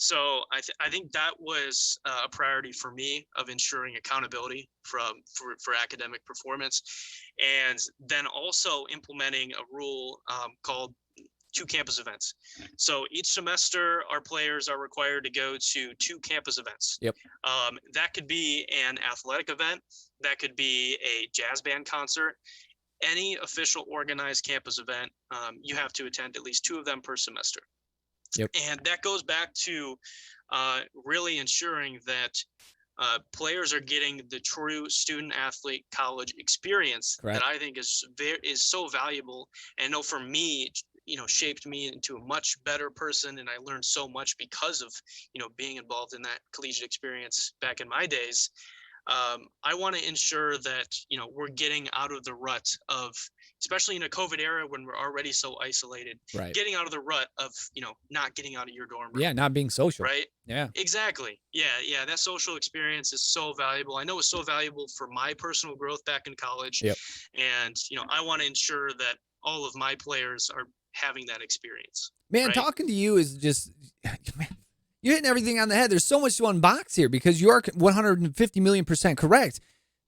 So I think that was a priority for me of ensuring accountability for academic performance, and then also implementing a rule called 2 campus events. So each semester, our players are required to go to 2 campus events. That could be an athletic event, that could be a jazz band concert. Any official organized campus event, you have to attend at least 2 of them per semester. And that goes back to really ensuring that players are getting the true student athlete college experience that I think is so valuable. And I know for me, shaped me into a much better person. And I learned so much because of, being involved in that collegiate experience back in my days. I want to ensure that, we're getting out of the rut of, especially in a COVID era when we're already so isolated, getting out of the rut of, not getting out of your dorm room. Yeah, not being social. Right? Yeah. Exactly. Yeah. That social experience is so valuable. I know it's so valuable for my personal growth back in college. And, I want to ensure that all of my players are having that experience. Man, talking to you is just... You're hitting everything on the head. There's so much to unbox here because you are 150 million% correct.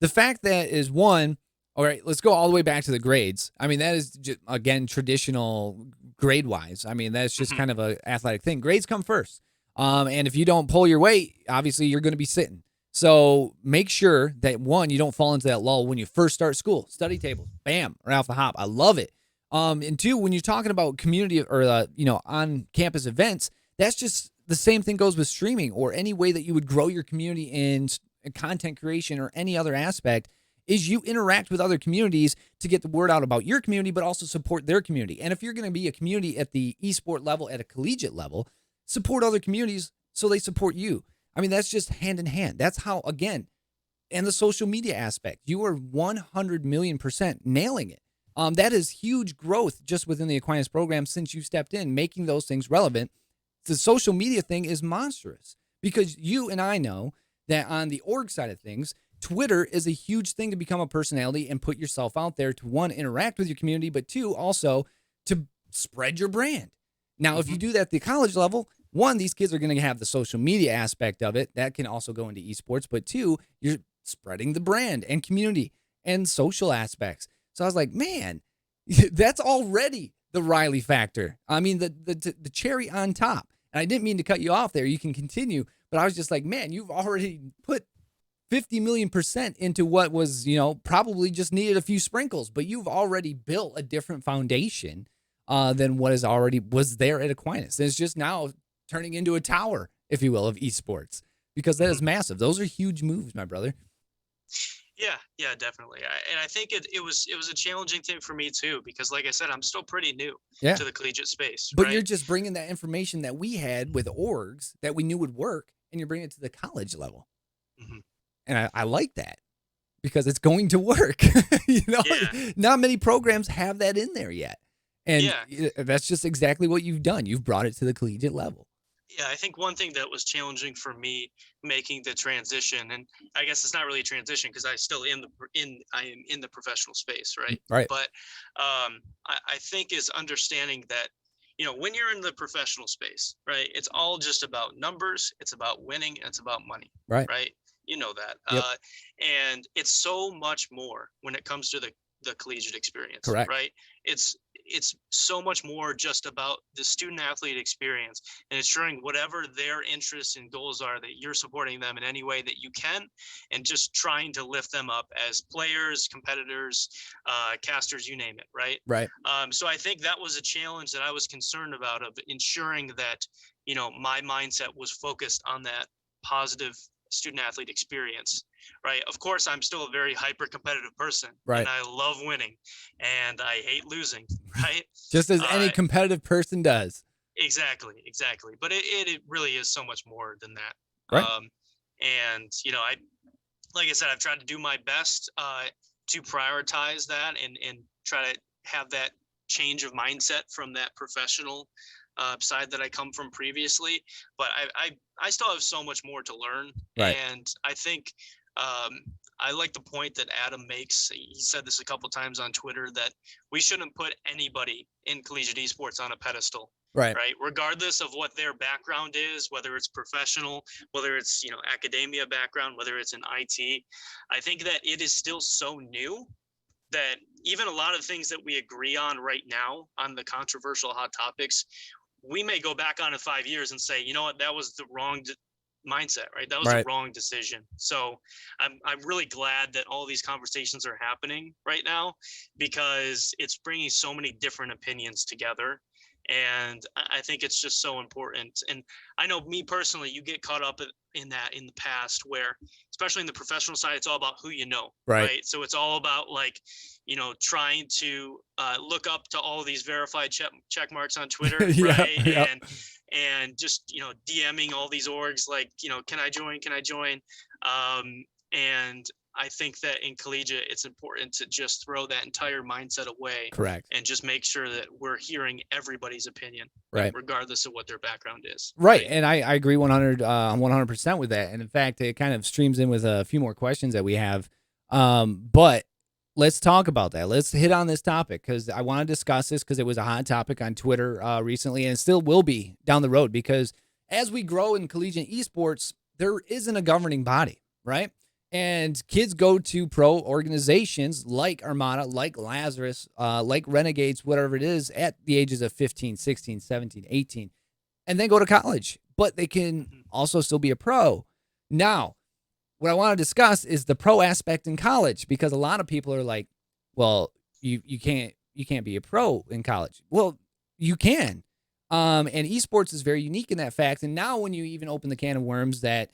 The fact that is one, all right, let's go all the way back to the grades. I mean, that is, just, again, traditional grade-wise. I mean, that's just kind of an athletic thing. Grades come first. And if you don't pull your weight, obviously you're going to be sitting. So make sure that, one, you don't fall into that lull when you first start school. Study tables, bam, right off the hop. I love it. And two, when you're talking about community or, on-campus events, that's just the same thing goes with streaming or any way that you would grow your community in content creation or any other aspect is you interact with other communities to get the word out about your community, but also support their community. And if you're going to be a community at the esport level, at a collegiate level, support other communities so they support you. I mean, that's just hand in hand. That's how, again, and the social media aspect, you are 100 million% nailing it. That is huge growth just within the Aquinas program since you stepped in, making those things relevant. The social media thing is monstrous because you and I know that on the org side of things, Twitter is a huge thing to become a personality and put yourself out there to, one, interact with your community, but two, also to spread your brand. Now, if you do that at the college level, one, these kids are going to have the social media aspect of it. That can also go into esports. But two, you're spreading the brand and community and social aspects. So I was like, man, that's already the Riley factor. I mean, the cherry on top. And I didn't mean to cut you off there. You can continue. But I was just like, man, you've already put 50 million% into what was, probably just needed a few sprinkles. But you've already built a different foundation than what was there at Aquinas. And it's just now turning into a tower, if you will, of esports, because that is massive. Those are huge moves, my brother. Yeah, definitely. I think it was a challenging thing for me too, because like I said, I'm still pretty new to the collegiate space. But you're just bringing that information that we had with orgs that we knew would work, and you're bringing it to the college level. Mm-hmm. And I like that because it's going to work. Not many programs have that in there yet. And that's just exactly what you've done. You've brought it to the collegiate level. Yeah, I think one thing that was challenging for me making the transition, and I guess it's not really a transition because I still I am in the professional space, right? Right. But I think is understanding that, when you're in the professional space, right, it's all just about numbers, it's about winning, and it's about money. Right. Right. You know that. Yep. And it's so much more when it comes to the collegiate experience. Correct. Right. It's so much more just about the student athlete experience and ensuring whatever their interests and goals are, that you're supporting them in any way that you can, and just trying to lift them up as players, competitors, casters, you name it. Right. Right. So I think that was a challenge that I was concerned about, of ensuring that, my mindset was focused on that positive student athlete experience. Right. Of course, I'm still a very hyper competitive person. Right. And I love winning and I hate losing. Right. Just as any competitive person does. Exactly. But it really is so much more than that. Right. And, like I said, I've tried to do my best to prioritize that and try to have that change of mindset from that professional side that I come from previously. But I still have so much more to learn. Right. And I think I like the point that Adam makes. He said this a couple times on Twitter, that we shouldn't put anybody in collegiate esports on a pedestal. Right. Regardless of what their background is, whether it's professional, whether it's, academia background, whether it's in IT. I think that it is still so new that even a lot of things that we agree on right now on the controversial hot topics, we may go back on in 5 years and say, you know what, that was the wrong mindset, right? That was the wrong decision. So I'm really glad that all these conversations are happening right now, because it's bringing so many different opinions together. And I think it's just so important. And I know me personally, you get caught up in that in the past, where, especially in the professional side, it's all about who you know. Right. So it's all about trying to look up to all these verified check marks on Twitter. Right. Yeah. And just, DMing all these orgs can I join? And I think that in collegiate, it's important to just throw that entire mindset away. Correct. And just make sure that we're hearing everybody's opinion, right, regardless of what their background is. Right. And I agree 100% with that. And in fact, it kind of streams in with a few more questions that we have. But let's talk about that. Let's hit on this topic, because I want to discuss this, because it was a hot topic on Twitter recently, and it still will be down the road, because as we grow in collegiate esports, there isn't a governing body, right? And kids go to pro organizations like Armada, like Lazarus, like Renegades, whatever it is, at the ages of 15, 16, 17, 18, and then go to college. But they can also still be a pro. Now, what I want to discuss is the pro aspect in college, because a lot of people are like, well, you can't be a pro in college. Well, you can. And esports is very unique in that fact. And now when you even open the can of worms that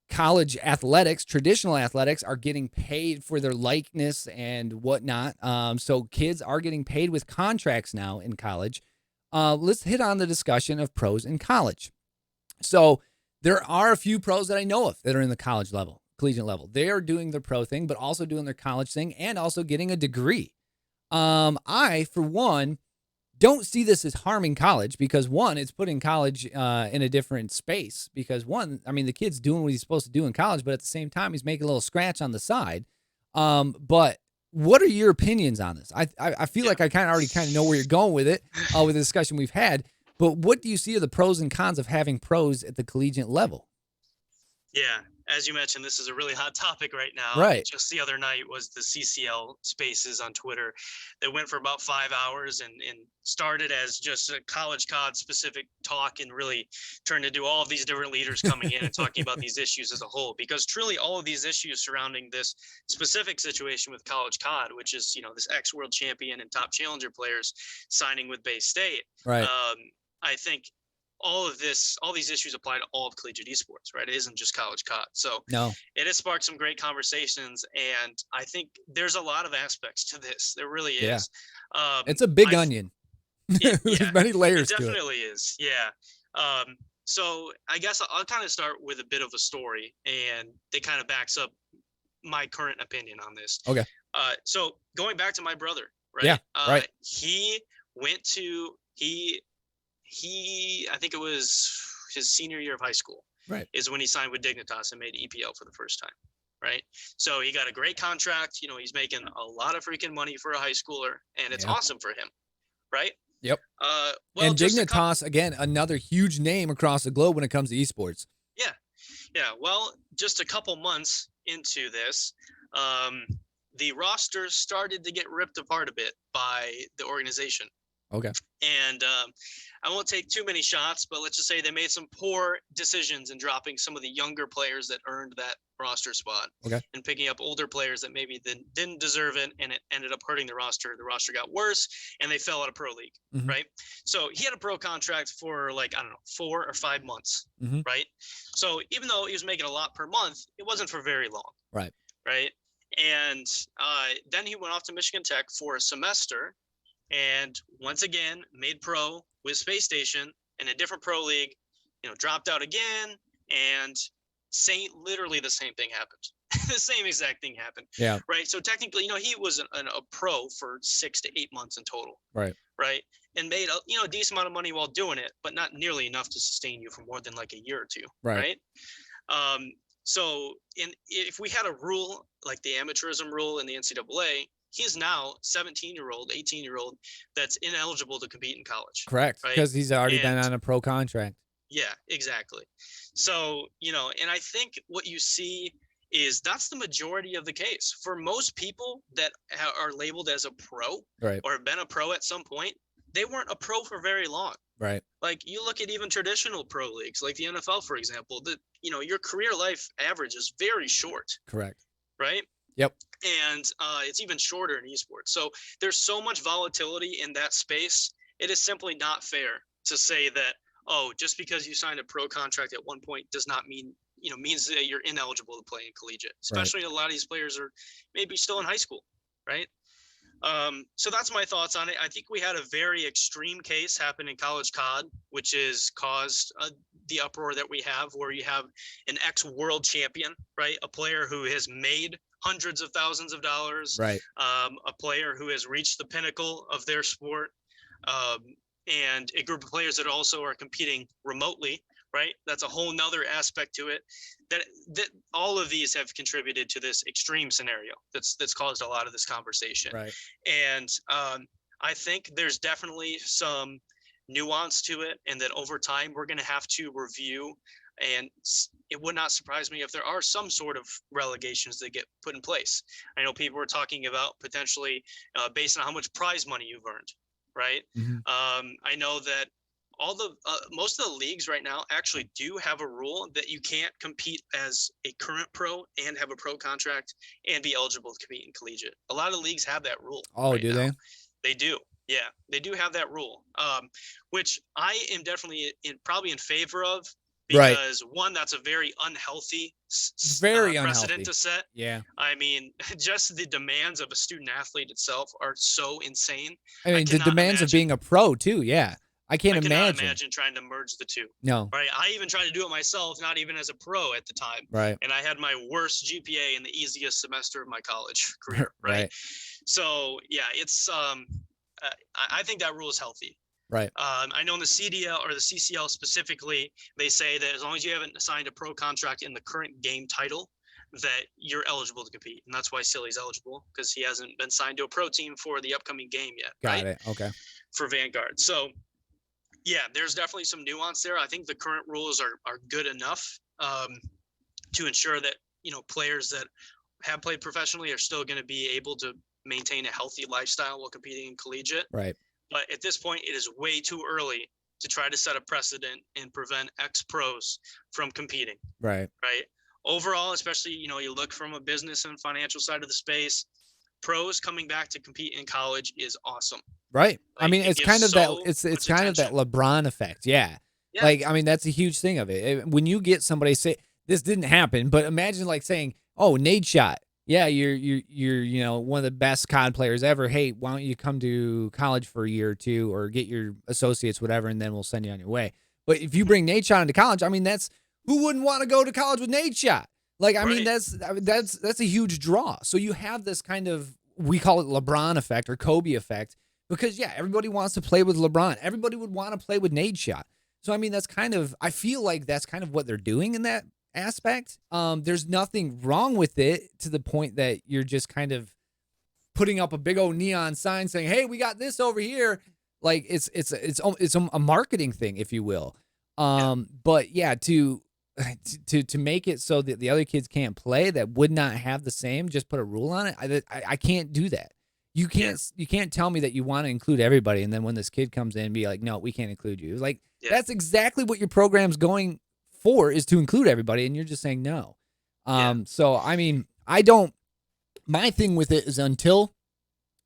college athletics, traditional athletics, are getting paid for their likeness and whatnot. So kids are getting paid with contracts now in college. Let's hit on the discussion of pros in college. So there are a few pros that I know of that are in the college level, collegiate level. They are doing their pro thing, but also doing their college thing, and also getting a degree. I, for one, don't see this as harming college, because one, it's putting college in a different space, because one, I mean, the kid's doing what he's supposed to do in college, but at the same time, he's making a little scratch on the side. But what are your opinions on this? I feel like I already know where you're going with it, with the discussion we've had, But what do you see are the pros and cons of having pros at the collegiate level? Yeah, as you mentioned, this is a really hot topic right now. Right. Just the other night was the CCL Spaces on Twitter that went for about 5 hours and started as just a College COD specific talk and really turned into all of these different leaders coming in and talking about these issues as a whole. Because truly, all of these issues surrounding this specific situation with College COD, which is, you know, this ex-world champion and top challenger players signing with Bay State. Right. I think all these issues apply to all of collegiate esports, right? It isn't just College COD. So no, it has sparked some great conversations, and I think there's a lot of aspects to this. There really is. It's a big onion. There's many layers to it. It definitely is. Yeah. So I guess I'll kind of start with a bit of a story, and it kind of backs up my current opinion on this. Okay. So going back to my brother, right? Yeah. Right. He went to I think it was his senior year of high school, right, is when he signed with Dignitas and made EPL for the first time, right? So he got a great contract. You know, he's making a lot of freaking money for a high schooler, and it's awesome for him, right? Yep. Well, and Dignitas, again, another huge name across the globe when it comes to esports. Yeah. Yeah. Well, just a couple months into this, the roster started to get ripped apart a bit by the organization. Okay. And I won't take too many shots, but let's just say they made some poor decisions in dropping some of the younger players that earned that roster spot. Okay. And picking up older players that maybe didn't deserve it, and it ended up hurting the roster. The roster got worse, and they fell out of pro league, right? So he had a pro contract for 4 or 5 months, right? So even though he was making a lot per month, it wasn't for very long. Right. Right. And then he went off to Michigan Tech for a semester, and once again made pro with Space Station in a different pro league, you know, dropped out again, and literally the same thing happened. The same exact thing happened. Yeah. Right. So technically, you know, he was a pro for 6 to 8 months in total. Right. Right. And made a decent amount of money while doing it, but not nearly enough to sustain you for more than like a year or two. Right. So if we had a rule like the amateurism rule in the NCAA, he's now 17-year-old, 18-year-old that's ineligible to compete in college. Correct. Because he's already been on a pro contract. Yeah, exactly. So, you know, and I think what you see is that's the majority of the case. For most people that are labeled as a pro, right, or have been a pro at some point, they weren't a pro for very long. Right. Like you look at even traditional pro leagues, like the NFL, for example, your career life average is very short. Correct. Right. Yep. And it's even shorter in esports. So there's so much volatility in that space. It is simply not fair to say that, oh, just because you signed a pro contract at one point does not mean, means that you're ineligible to play in collegiate, especially a lot of these players are maybe still in high school. Right. So that's my thoughts on it. I think we had a very extreme case happen in College COD, which has caused the uproar that we have, where you have an ex-world champion, right? A player who has made hundreds of thousands of dollars, right? A player who has reached the pinnacle of their sport, and a group of players that also are competing remotely, right? That's a whole nother aspect to it. That all of these have contributed to this extreme scenario that's caused a lot of this conversation. Right. And I think there's definitely some nuance to it, and that over time we're going to have to review. And it would not surprise me if there are some sort of relegations that get put in place. I know people are talking about potentially based on how much prize money you've earned, right? Mm-hmm. I know that most of the leagues right now actually do have a rule that you can't compete as a current pro and have a pro contract and be eligible to compete in collegiate. A lot of leagues have that rule. Oh, right do now. they? They do. Yeah, they do have that rule, which I am definitely probably in favor of. Because one, that's a very unhealthy precedent to set. Yeah. I mean, just the demands of a student athlete itself are so insane. I mean, the demands of being a pro too. Yeah. I cannot imagine trying to merge the two. No. Right. I even tried to do it myself, not even as a pro at the time. Right. And I had my worst GPA in the easiest semester of my college career. Right. So yeah, it's I think that rule is healthy. Right. I know in the CDL or the CCL specifically, they say that as long as you haven't signed a pro contract in the current game title, that you're eligible to compete. And that's why Silly's eligible, because he hasn't been signed to a pro team for the upcoming game yet. Got it. Okay. For Vanguard. So, Yeah, there's definitely some nuance there. I think the current rules are good enough to ensure that, players that have played professionally are still going to be able to maintain a healthy lifestyle while competing in collegiate. Right. But at this point, it is way too early to try to set a precedent and prevent ex-pros from competing. Right. Right. Overall, especially, you look from a business and financial side of the space, pros coming back to compete in college is awesome. Right. Like, I mean, it's kind of that it's kind of that attention. LeBron effect. Yeah. Yeah. Like, I mean, that's a huge thing of it. When you get somebody say this didn't happen, but imagine like saying, "Oh, Nate shot. Yeah, you're one of the best COD players ever. Hey, why don't you come to college for a year or two or get your associates, whatever, and then we'll send you on your way." But if you bring Nate Shot into college, I mean, that's who wouldn't want to go to college with Nate Shot? Like, I mean, that's a huge draw. So you have this kind of, we call it LeBron effect or Kobe effect, because yeah, everybody wants to play with LeBron. Everybody would want to play with Nate Shot. So I mean, that's kind of, I feel like that's kind of what they're doing in that aspect. There's nothing wrong with it to the point that you're just kind of putting up a big old neon sign saying, "Hey, we got this over here." Like it's a marketing thing, if you will. But yeah, to make it so that the other kids can't play that would not have the same, just put a rule on it. I can't do that. You can't tell me that you want to include everybody, and then when this kid comes in and be like, "No, we can't include you." Like that's exactly what your program's going for, is to include everybody, and you're just saying no. So I mean, my thing with it is until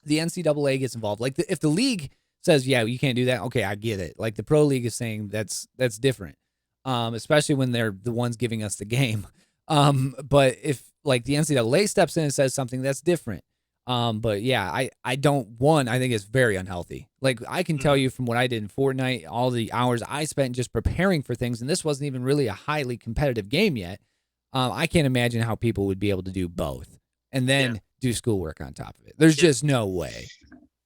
the NCAA gets involved. Like if the league says, "Yeah, you can't do that," okay, I get it. Like the pro league is saying that's different. Especially when they're the ones giving us the game. But if like the NCAA steps in and says something, that's different. But yeah, I think it's very unhealthy. Like I can tell you from what I did in Fortnite, all the hours I spent just preparing for things, and this wasn't even really a highly competitive game yet. I can't imagine how people would be able to do both and then do schoolwork on top of it. There's just no way.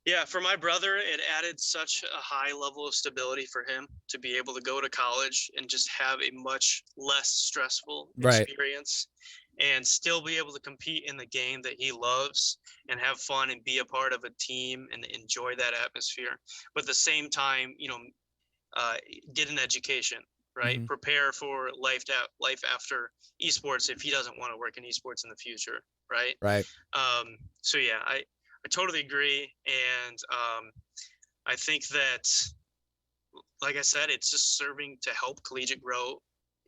Yeah, for my brother, it added such a high level of stability for him to be able to go to college and just have a much less stressful experience and still be able to compete in the game that he loves and have fun and be a part of a team and enjoy that atmosphere. But at the same time, get an education, right? Mm-hmm. Prepare for life after esports if he doesn't want to work in esports in the future, right? Right. So yeah, I totally agree. And I think that, like I said, it's just serving to help collegiate grow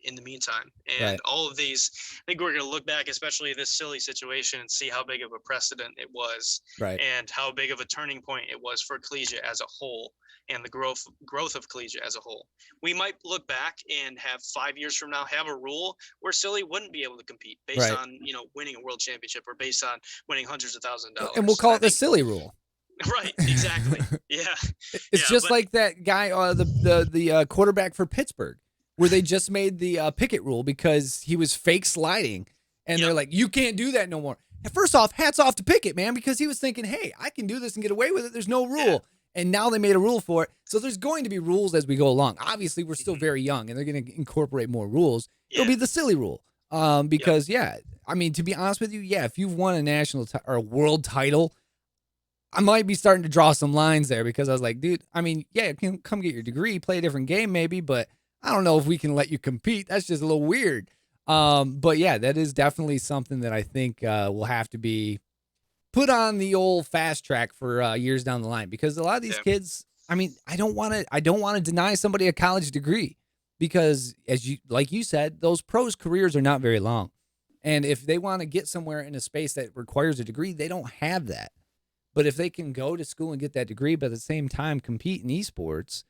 in the meantime. And all of these, I think we're going to look back, especially this silly situation, and see how big of a precedent it was, and how big of a turning point it was for collegiate as a whole and the growth of collegiate as a whole. We might look back and have 5 years from now have a rule where Silly wouldn't be able to compete based on winning a world championship or based on winning hundreds of thousands of dollars. And we'll call it the Silly rule. Right, exactly. Yeah. It's just like that guy, the quarterback for Pittsburgh, where they just made the Pickett rule because he was fake sliding, and they're like, "You can't do that no more." And first off, hats off to Pickett, man, because he was thinking, "Hey, I can do this and get away with it. There's no rule." Yeah. And now they made a rule for it. So there's going to be rules as we go along. Obviously, we're still very young, and they're going to incorporate more rules. It'll be the Silly rule. Because, I mean, to be honest with you, if you've won a national or a world title, I might be starting to draw some lines there, because I was like, dude, I mean, come get your degree, play a different game maybe, but I don't know if we can let you compete. That's just a little weird. But yeah, that is definitely something that I think will have to be put on the old fast track for years down the line, because a lot of these kids, I mean, I don't want to deny somebody a college degree, because like you said, those pros' careers are not very long. And if they want to get somewhere in a space that requires a degree, they don't have that. But if they can go to school and get that degree, but at the same time compete in esports,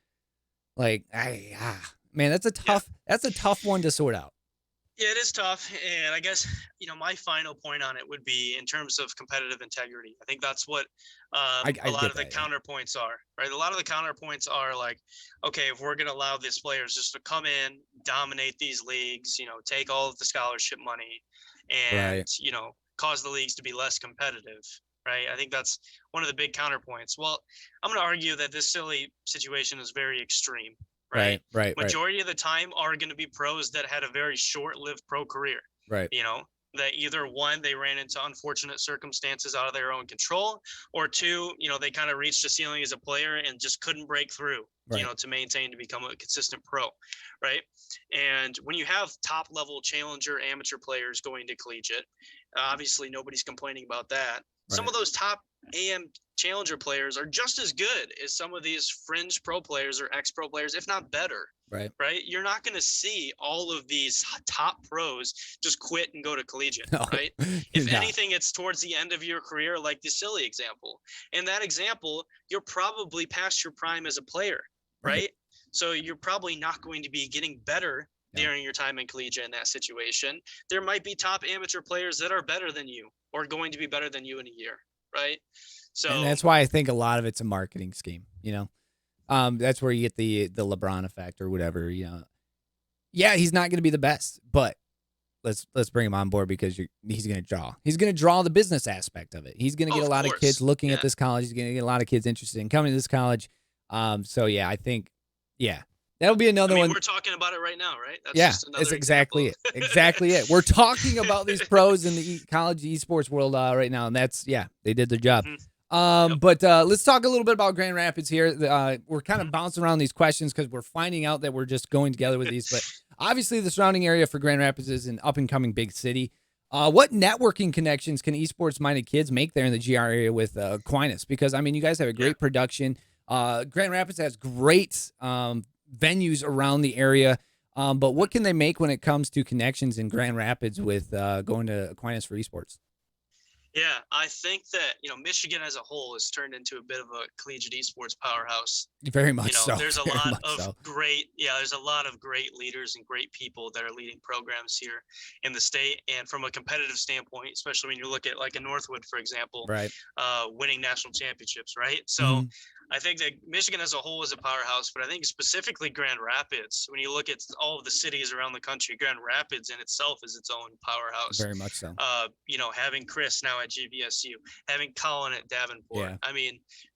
like, man, that's a tough one to sort out. Yeah, it is tough. And I guess, my final point on it would be in terms of competitive integrity. I think that's what a lot of the counterpoints are, right? A lot of the counterpoints are like, okay, if we're going to allow these players just to come in, dominate these leagues, take all of the scholarship money and, cause the leagues to be less competitive, right? I think that's one of the big counterpoints. Well, I'm going to argue that this silly situation is very extreme. Right. Majority of the time are going to be pros that had a very short-lived pro career. Right. that either one, they ran into unfortunate circumstances out of their own control, or two, they kind of reached a ceiling as a player and just couldn't break through, to maintain, to become a consistent pro, right? And when you have top level challenger amateur players going to collegiate, obviously nobody's complaining about that. Some of those top AM challenger players are just as good as some of these fringe pro players or ex-pro players, if not better. Right. You're not going to see all of these top pros just quit and go to collegiate, right? If anything, it's towards the end of your career, like the silly example. In that example, you're probably past your prime as a player, right? So you're probably not going to be getting better during your time in collegiate in that situation. There might be top amateur players that are better than you or going to be better than you in a year, right? So, and that's why I think a lot of it's a marketing scheme, that's where you get the Lebron effect or whatever, Yeah, he's not going to be the best, but let's bring him on board because he's going to draw. He's going to draw the business aspect of it. He's going to get a lot of kids looking at this college. He's going to get a lot of kids interested in coming to this college. So yeah, I think that'll be another one. We're talking about it right now, right? That's exactly it. Exactly it. We're talking about these pros in the college esports world right now, and that's they did their job. But let's talk a little bit about Grand Rapids here. We're kind of bouncing around these questions because we're finding out that we're just going together with these. But obviously, the surrounding area for Grand Rapids is an up-and-coming big city. What networking connections can esports-minded kids make there in the GR area with Aquinas? Because, you guys have a great production. Grand Rapids has great venues around the area. But what can they make when it comes to connections in Grand Rapids with going to Aquinas for esports? Yeah, I think that, Michigan as a whole has turned into a bit of a collegiate esports powerhouse. Very much so. There's a lot of there's a lot of great leaders and great people that are leading programs here in the state. And from a competitive standpoint, especially when you look at like a Northwood, for example, winning national championships, right? So I think that Michigan as a whole is a powerhouse, but I think specifically Grand Rapids, when you look at all of the cities around the country, Grand Rapids in itself is its own powerhouse. Very much so. Having Chris now at GVSU, having Colin at Davenport.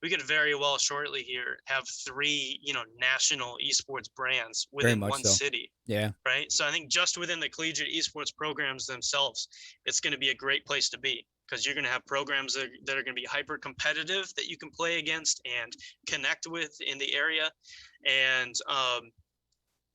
We could very well shortly here have 3, national esports brands within one city. Yeah. Right. So I think just within the collegiate esports programs themselves, it's going to be a great place to be. Because you're going to have programs that are going to be hyper competitive that you can play against and connect with in the area. And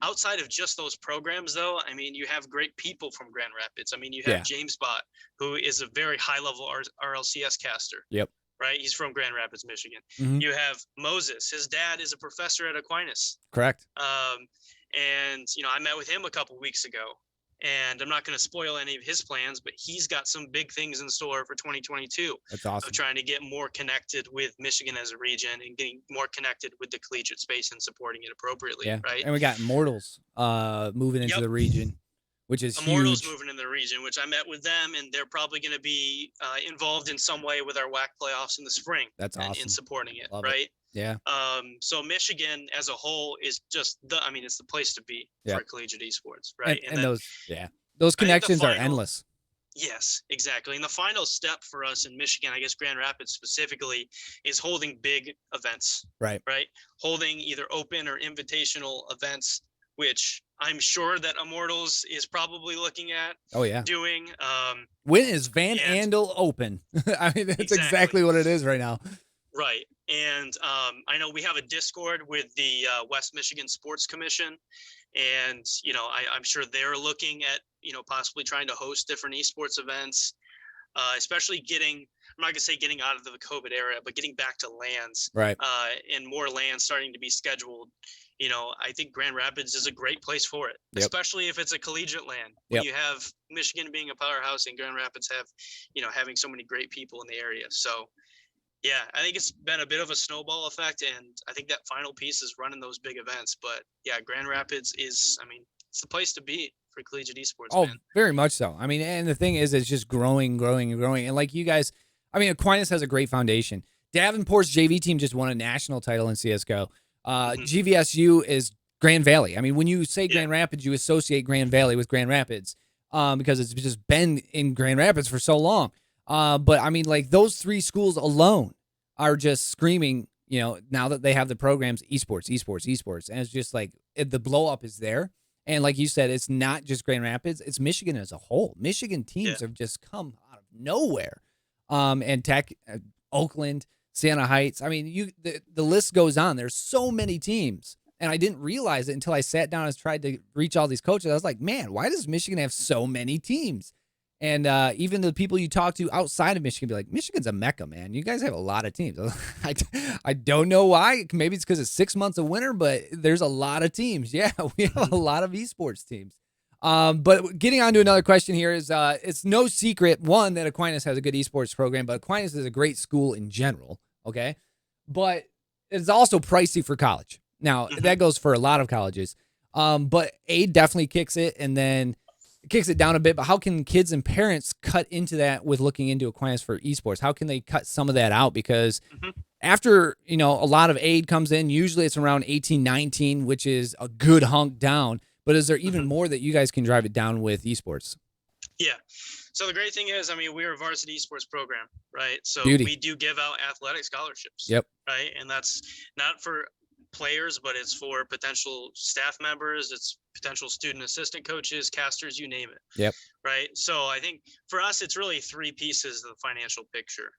outside of just those programs, though, you have great people from Grand Rapids. You have James Bott, who is a very high level RLCS caster. Yep. Right. He's from Grand Rapids, Michigan. You have Moses. His dad is a professor at Aquinas. Correct. And, I met with him a couple weeks ago. And I'm not going to spoil any of his plans, but he's got some big things in store for 2022. That's awesome. Of trying to get more connected with Michigan as a region and getting more connected with the collegiate space and supporting it appropriately. Yeah. Right. And we got Immortals moving into the region, which is Immortals huge. moving in the region, which I met with them, and they're probably going to be involved in some way with our WAC playoffs in the spring. That's awesome. In supporting it. Love right. It. Yeah. So Michigan as a whole is just it's the place to be for collegiate esports. Right. And those connections are endless. Yes, exactly. And the final step for us in Michigan, I guess Grand Rapids specifically, is holding big events. Right. Holding either open or invitational events, which I'm sure that Immortals is probably looking at doing. When is Van Andel open? That's exactly what it is right now. Right. And I know we have a Discord with the West Michigan Sports Commission. And, I'm sure they're looking at, possibly trying to host different esports events, especially I'm not going to say getting out of the COVID era, but getting back to lands. Right. And more lands starting to be scheduled. I think Grand Rapids is a great place for it, especially if it's a collegiate land. When you have Michigan being a powerhouse and Grand Rapids having so many great people in the area. So, yeah, I think it's been a bit of a snowball effect, and I think that final piece is running those big events. But yeah, Grand Rapids is, it's the place to be for collegiate esports. Oh, man. Very much so. And the thing is, it's just growing. And like you guys, Aquinas has a great foundation. Davenport's JV team just won a national title in CSGO. GVSU is Grand Valley. When you say Grand Rapids, you associate Grand Valley with Grand Rapids because it's just been in Grand Rapids for so long. But those 3 schools alone are just screaming, now that they have the programs, esports. And it's just like the blow up is there. And like you said, it's not just Grand Rapids, it's Michigan as a whole. Michigan teams Yeah. have just come out of nowhere. And Tech, Oakland, Santa Heights. I mean, the list goes on. There's so many teams. And I didn't realize it until I sat down and tried to reach all these coaches. I was like, man, why does Michigan have so many teams? And even the people you talk to outside of Michigan be like, Michigan's a mecca, man. You guys have a lot of teams. I don't know why. Maybe it's because it's 6 months of winter, but there's a lot of teams. Yeah, we have a lot of esports teams. But getting on to another question here is, it's no secret, one, that Aquinas has a good esports program, but Aquinas is a great school in general, okay? But it's also pricey for college. Now, that goes for a lot of colleges. But aid definitely kicks it, and then it kicks it down a bit. But how can kids and parents cut into that with looking into Aquinas for esports? How can they cut some of that out? Because after, a lot of aid comes in, usually it's around 18, 19, which is a good hunk down. But is there even more that you guys can drive it down with esports? Yeah. So the great thing is, we're a varsity esports program, right? So Beauty. We do give out athletic scholarships. Yep. Right. And that's not for players, but it's for potential staff members, it's potential student assistant coaches, casters, you name it. Yep. Right. So I think for us, it's really three pieces of the financial picture.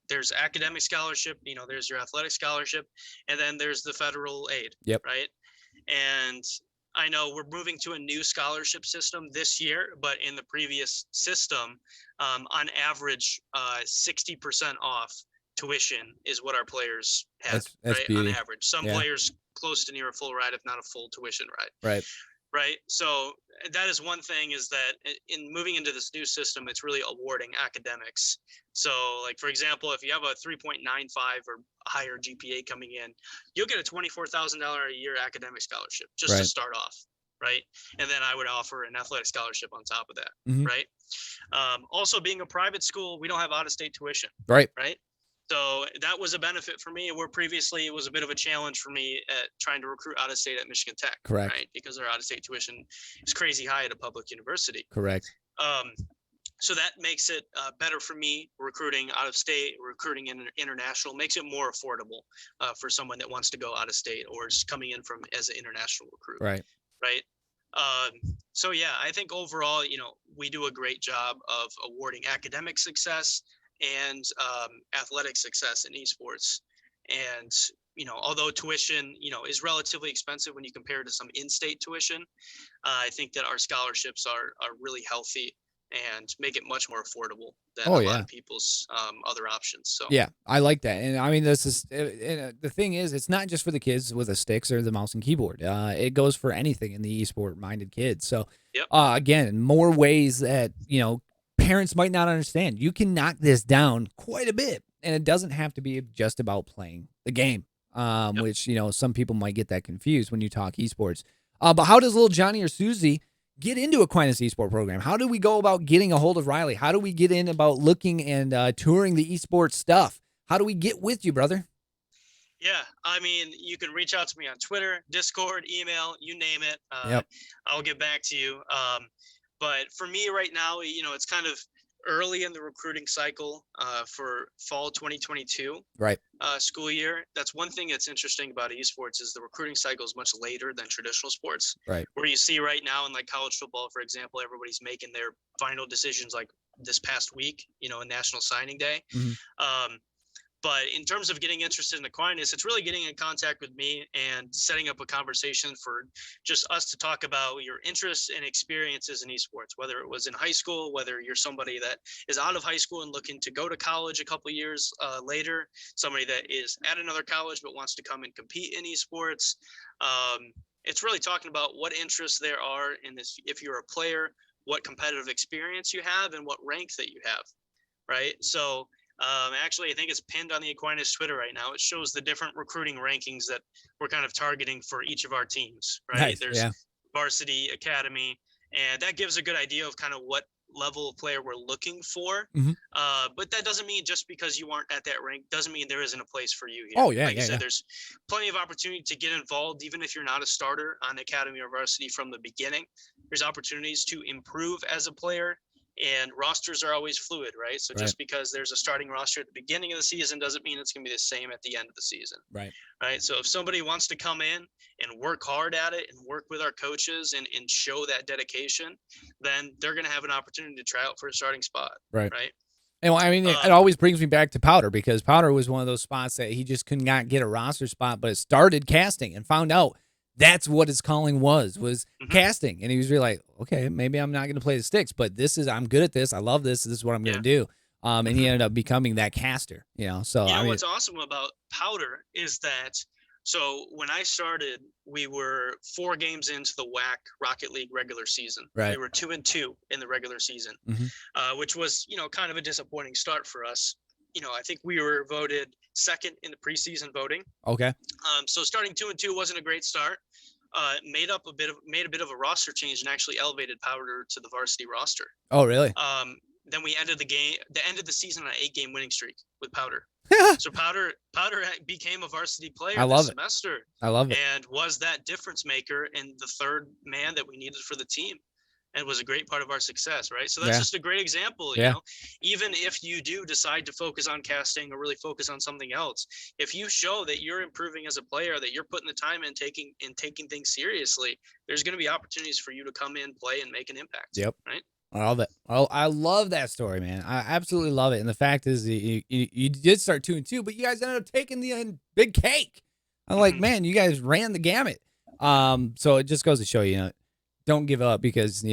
There's academic scholarship, there's your athletic scholarship, and then there's the federal aid. Yep. Right. And I know we're moving to a new scholarship system this year, but in the previous system, on average, 60% off tuition is what our players had, that's right? beauty. On average. Some players close to near a full ride, if not a full tuition ride. Right. So that is one thing, is that in moving into this new system, it's really awarding academics. So like, for example, if you have a 3.95 or higher GPA coming in, you'll get a $24,000 a year academic scholarship just to start off. Right. And then I would offer an athletic scholarship on top of that. Right. Also, being a private school, we don't have out-of-state tuition. Right. So that was a benefit for me, where previously it was a bit of a challenge for me at trying to recruit out of state at Michigan Tech. Correct. Right. Because our out of state tuition is crazy high at a public university. Correct. So that makes it better for me recruiting out of state, recruiting international, makes it more affordable for someone that wants to go out of state or is coming in from as an international recruit. Right. So yeah, I think overall, we do a great job of awarding academic success and athletic success in esports. And, although tuition, is relatively expensive when you compare it to some in-state tuition, I think that our scholarships are really healthy and make it much more affordable than a lot of people's other options. So yeah, I like that. And this is the thing is, it's not just for the kids with the sticks or the mouse and keyboard. It goes for anything in the esport minded kids. So again, more ways that, parents might not understand. You can knock this down quite a bit, and it doesn't have to be just about playing the game, which, some people might get that confused when you talk esports. But how does little Johnny or Susie get into Aquinas Esports Program? How do we go about getting a hold of Riley? How do we get in about looking and touring the esports stuff? How do we get with you, brother? Yeah, you can reach out to me on Twitter, Discord, email, you name it. I'll get back to you. But for me right now, it's kind of early in the recruiting cycle for fall 2022 school year. That's one thing that's interesting about esports, is the recruiting cycle is much later than traditional sports. Where you see right now in like college football, for example, everybody's making their final decisions like this past week, in National Signing Day. But in terms of getting interested in Aquinas, it's really getting in contact with me and setting up a conversation for just us to talk about your interests and experiences in esports, whether it was in high school, whether you're somebody that is out of high school and looking to go to college a couple of years later, somebody that is at another college but wants to come and compete in esports. It's really talking about what interests there are in this. If you're a player, what competitive experience you have and what rank that you have. Right. So actually, I think it's pinned on the Aquinas Twitter right now. It shows the different recruiting rankings that we're kind of targeting for each of our teams, right? Nice. There's varsity, academy, and that gives a good idea of kind of what level of player we're looking for. But that doesn't mean just because you aren't at that rank doesn't mean there isn't a place for you here. Like you said, there's plenty of opportunity to get involved, even if you're not a starter on academy or varsity from the beginning. There's opportunities to improve as a player and rosters are always fluid, right? So just because there's a starting roster at the beginning of the season doesn't mean it's going to be the same at the end of the season. Right. So if somebody wants to come in and work hard at it and work with our coaches and show that dedication, then they're going to have an opportunity to try out for a starting spot. Right. And I mean, it always brings me back to Powder, because Powder was one of those spots that he just could not get a roster spot, but it started casting and found out that's what his calling was casting. And he was really like, okay, maybe I'm not going to play the sticks, but I'm good at this. I love this. This is what I'm going to do. And he ended up becoming that caster, So I mean, what's awesome about Powder is that, so when I started, we were 4 games into the WAC Rocket League regular season. We were 2-2 in the regular season, which was, kind of a disappointing start for us. I think we were voted second in the preseason voting. Okay. So starting 2-2 wasn't a great start. Made a bit of a roster change and actually elevated Powder to the varsity roster. Oh, really? Then we ended the season on an 8-game winning streak with Powder. So Powder became a varsity player this semester. I love it. And was that difference maker and the third man that we needed for the team. And was a great part of our success, right? So that's just a great example, you know. Even if you do decide to focus on casting or really focus on something else, if you show that you're improving as a player, that you're putting the time in taking things seriously, there's going to be opportunities for you to come in, play, and make an impact. Yep. Right. I love it. I love that story, man. I absolutely love it. And the fact is, you did start 2-2, but you guys ended up taking the big cake. I'm like, man, you guys ran the gamut. So it just goes to show you, don't give up, because,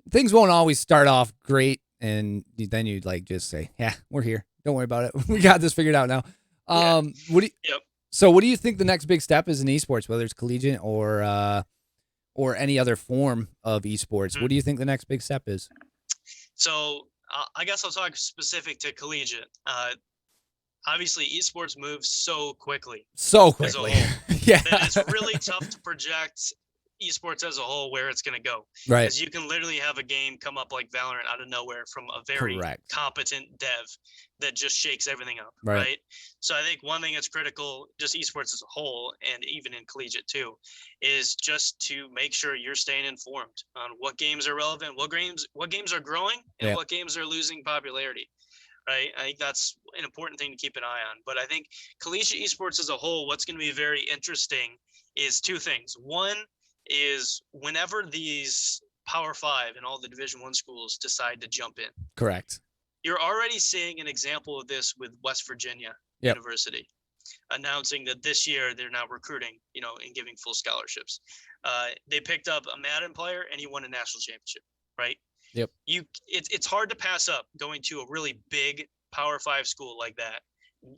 things won't always start off great. And then you'd just say, yeah, we're here. Don't worry about it. We got this figured out now. So what do you think the next big step is in esports, whether it's collegiate or any other form of esports? What do you think the next big step is? So I guess I'll talk specific to collegiate. Obviously, esports moves so quickly. Yeah. That it's really tough to project esports as a whole where it's going to go. Right. Because you can literally have a game come up like Valorant out of nowhere from a very competent dev that just shakes everything up. Right. So I think one thing that's critical, just esports as a whole, and even in collegiate too, is just to make sure you're staying informed on what games are relevant, what games are growing, and what games are losing popularity. Right. I think that's an important thing to keep an eye on. But I think collegiate esports as a whole, what's going to be very interesting is 2 things. One is whenever these Power 5 and all the Division I schools decide to jump in. Correct. You're already seeing an example of this with West Virginia University announcing that this year they're now recruiting, and giving full scholarships. They picked up a Madden player and he won a national championship, right? Yep. It's hard to pass up going to a really big Power 5 school like that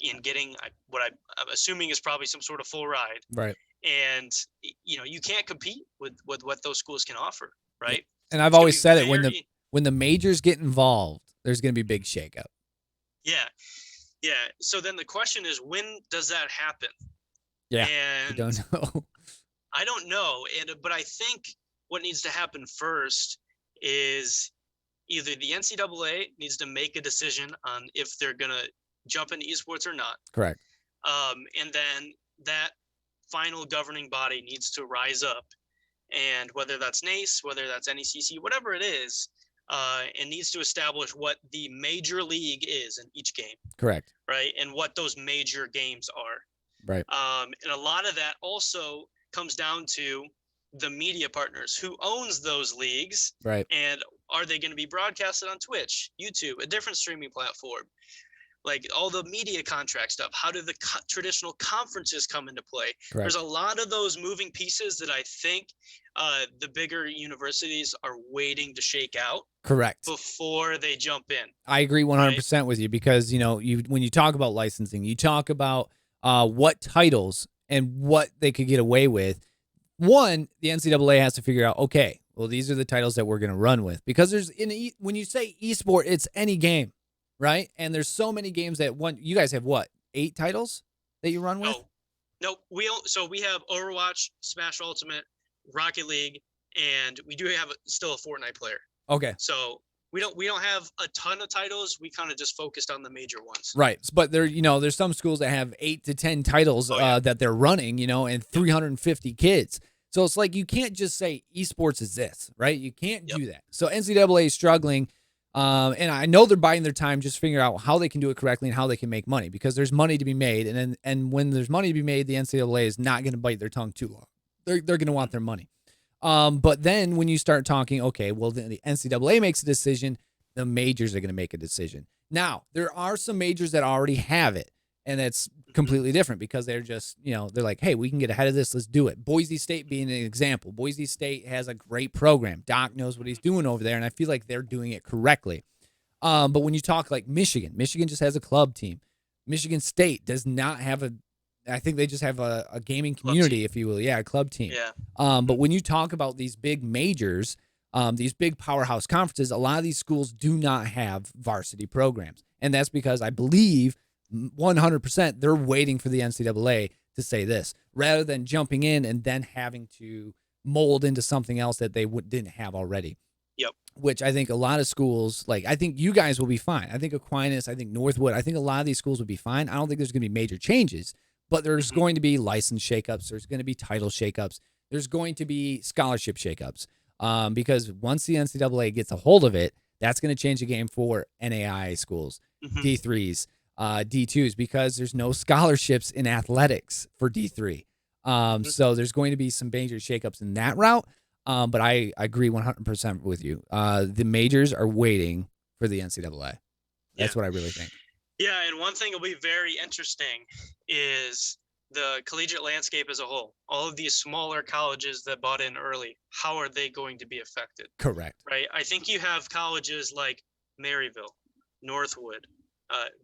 and getting what I'm assuming is probably some sort of full ride. Right. And you can't compete with what those schools can offer, right? And I've always said it, when the majors get involved, there's going to be big shakeup. Yeah. So then the question is, when does that happen? Yeah. And I don't know. I don't know, but I think what needs to happen first is either the NCAA needs to make a decision on if they're going to jump into esports or not. Correct. And then that final governing body needs to rise up, and whether that's NACE, whether that's NECC, whatever it is, it needs to establish what the major league is in each game. Correct. Right. And what those major games are. Right. And a lot of that also comes down to the media partners who owns those leagues. Right. And are they going to be broadcasted on Twitch, YouTube, a different streaming platform? Like all the media contract stuff. How do the traditional conferences come into play? Correct. There's a lot of those moving pieces that I think the bigger universities are waiting to shake out. Correct. Before they jump in. I agree 100% with you, because, when you talk about licensing, you talk about what titles and what they could get away with. One, the NCAA has to figure out, okay, well, these are the titles that we're going to run with, because when you say esport, it's any game. Right? And there's so many games that you guys have 8 titles that you run with? No, we have Overwatch, Smash Ultimate, Rocket League, and we do have still a Fortnite player. Okay. So we don't have a ton of titles. We kind of just focused on the major ones. Right. But there's some schools that have 8 to 10 titles that they're running, and 350 kids. So it's like, you can't just say esports is this, right? You can't do that. So NCAA is struggling. And I know they're buying their time just figuring out how they can do it correctly and how they can make money, because there's money to be made. And when there's money to be made, the NCAA is not going to bite their tongue too long. They're going to want their money. But then when you start talking, okay, well, the NCAA makes a decision, the majors are going to make a decision. Now, there are some majors that already have it, and that's completely different because they're just, they're like, hey, we can get ahead of this. Let's do it. Boise State being an example. Boise State has a great program. Doc knows what he's doing over there, and I feel like they're doing it correctly. But when you talk like Michigan just has a club team. Michigan State does not have I think they just have a gaming community, if you will. Yeah, a club team. Yeah. But when you talk about these big majors, these big powerhouse conferences, a lot of these schools do not have varsity programs. And that's because I believe 100% they're waiting for the NCAA to say this, rather than jumping in and then having to mold into something else that they didn't have already. Yep. Which I think a lot of schools, like I think you guys will be fine. I think Aquinas, I think Northwood, I think a lot of these schools will be fine. I don't think there's going to be major changes, but there's going to be license shakeups. There's going to be title shakeups. There's going to be scholarship shakeups. Because once the NCAA gets a hold of it, that's going to change the game for NAIA schools, D3s, D2s, because there's no scholarships in athletics for D3. So there's going to be some major shakeups in that route. But I agree 100% with you. The majors are waiting for the NCAA. That's what I really think. Yeah, and one thing that'll be very interesting is the collegiate landscape as a whole. All of these smaller colleges that bought in early, how are they going to be affected? Correct. Right? I think you have colleges like Maryville, Northwood,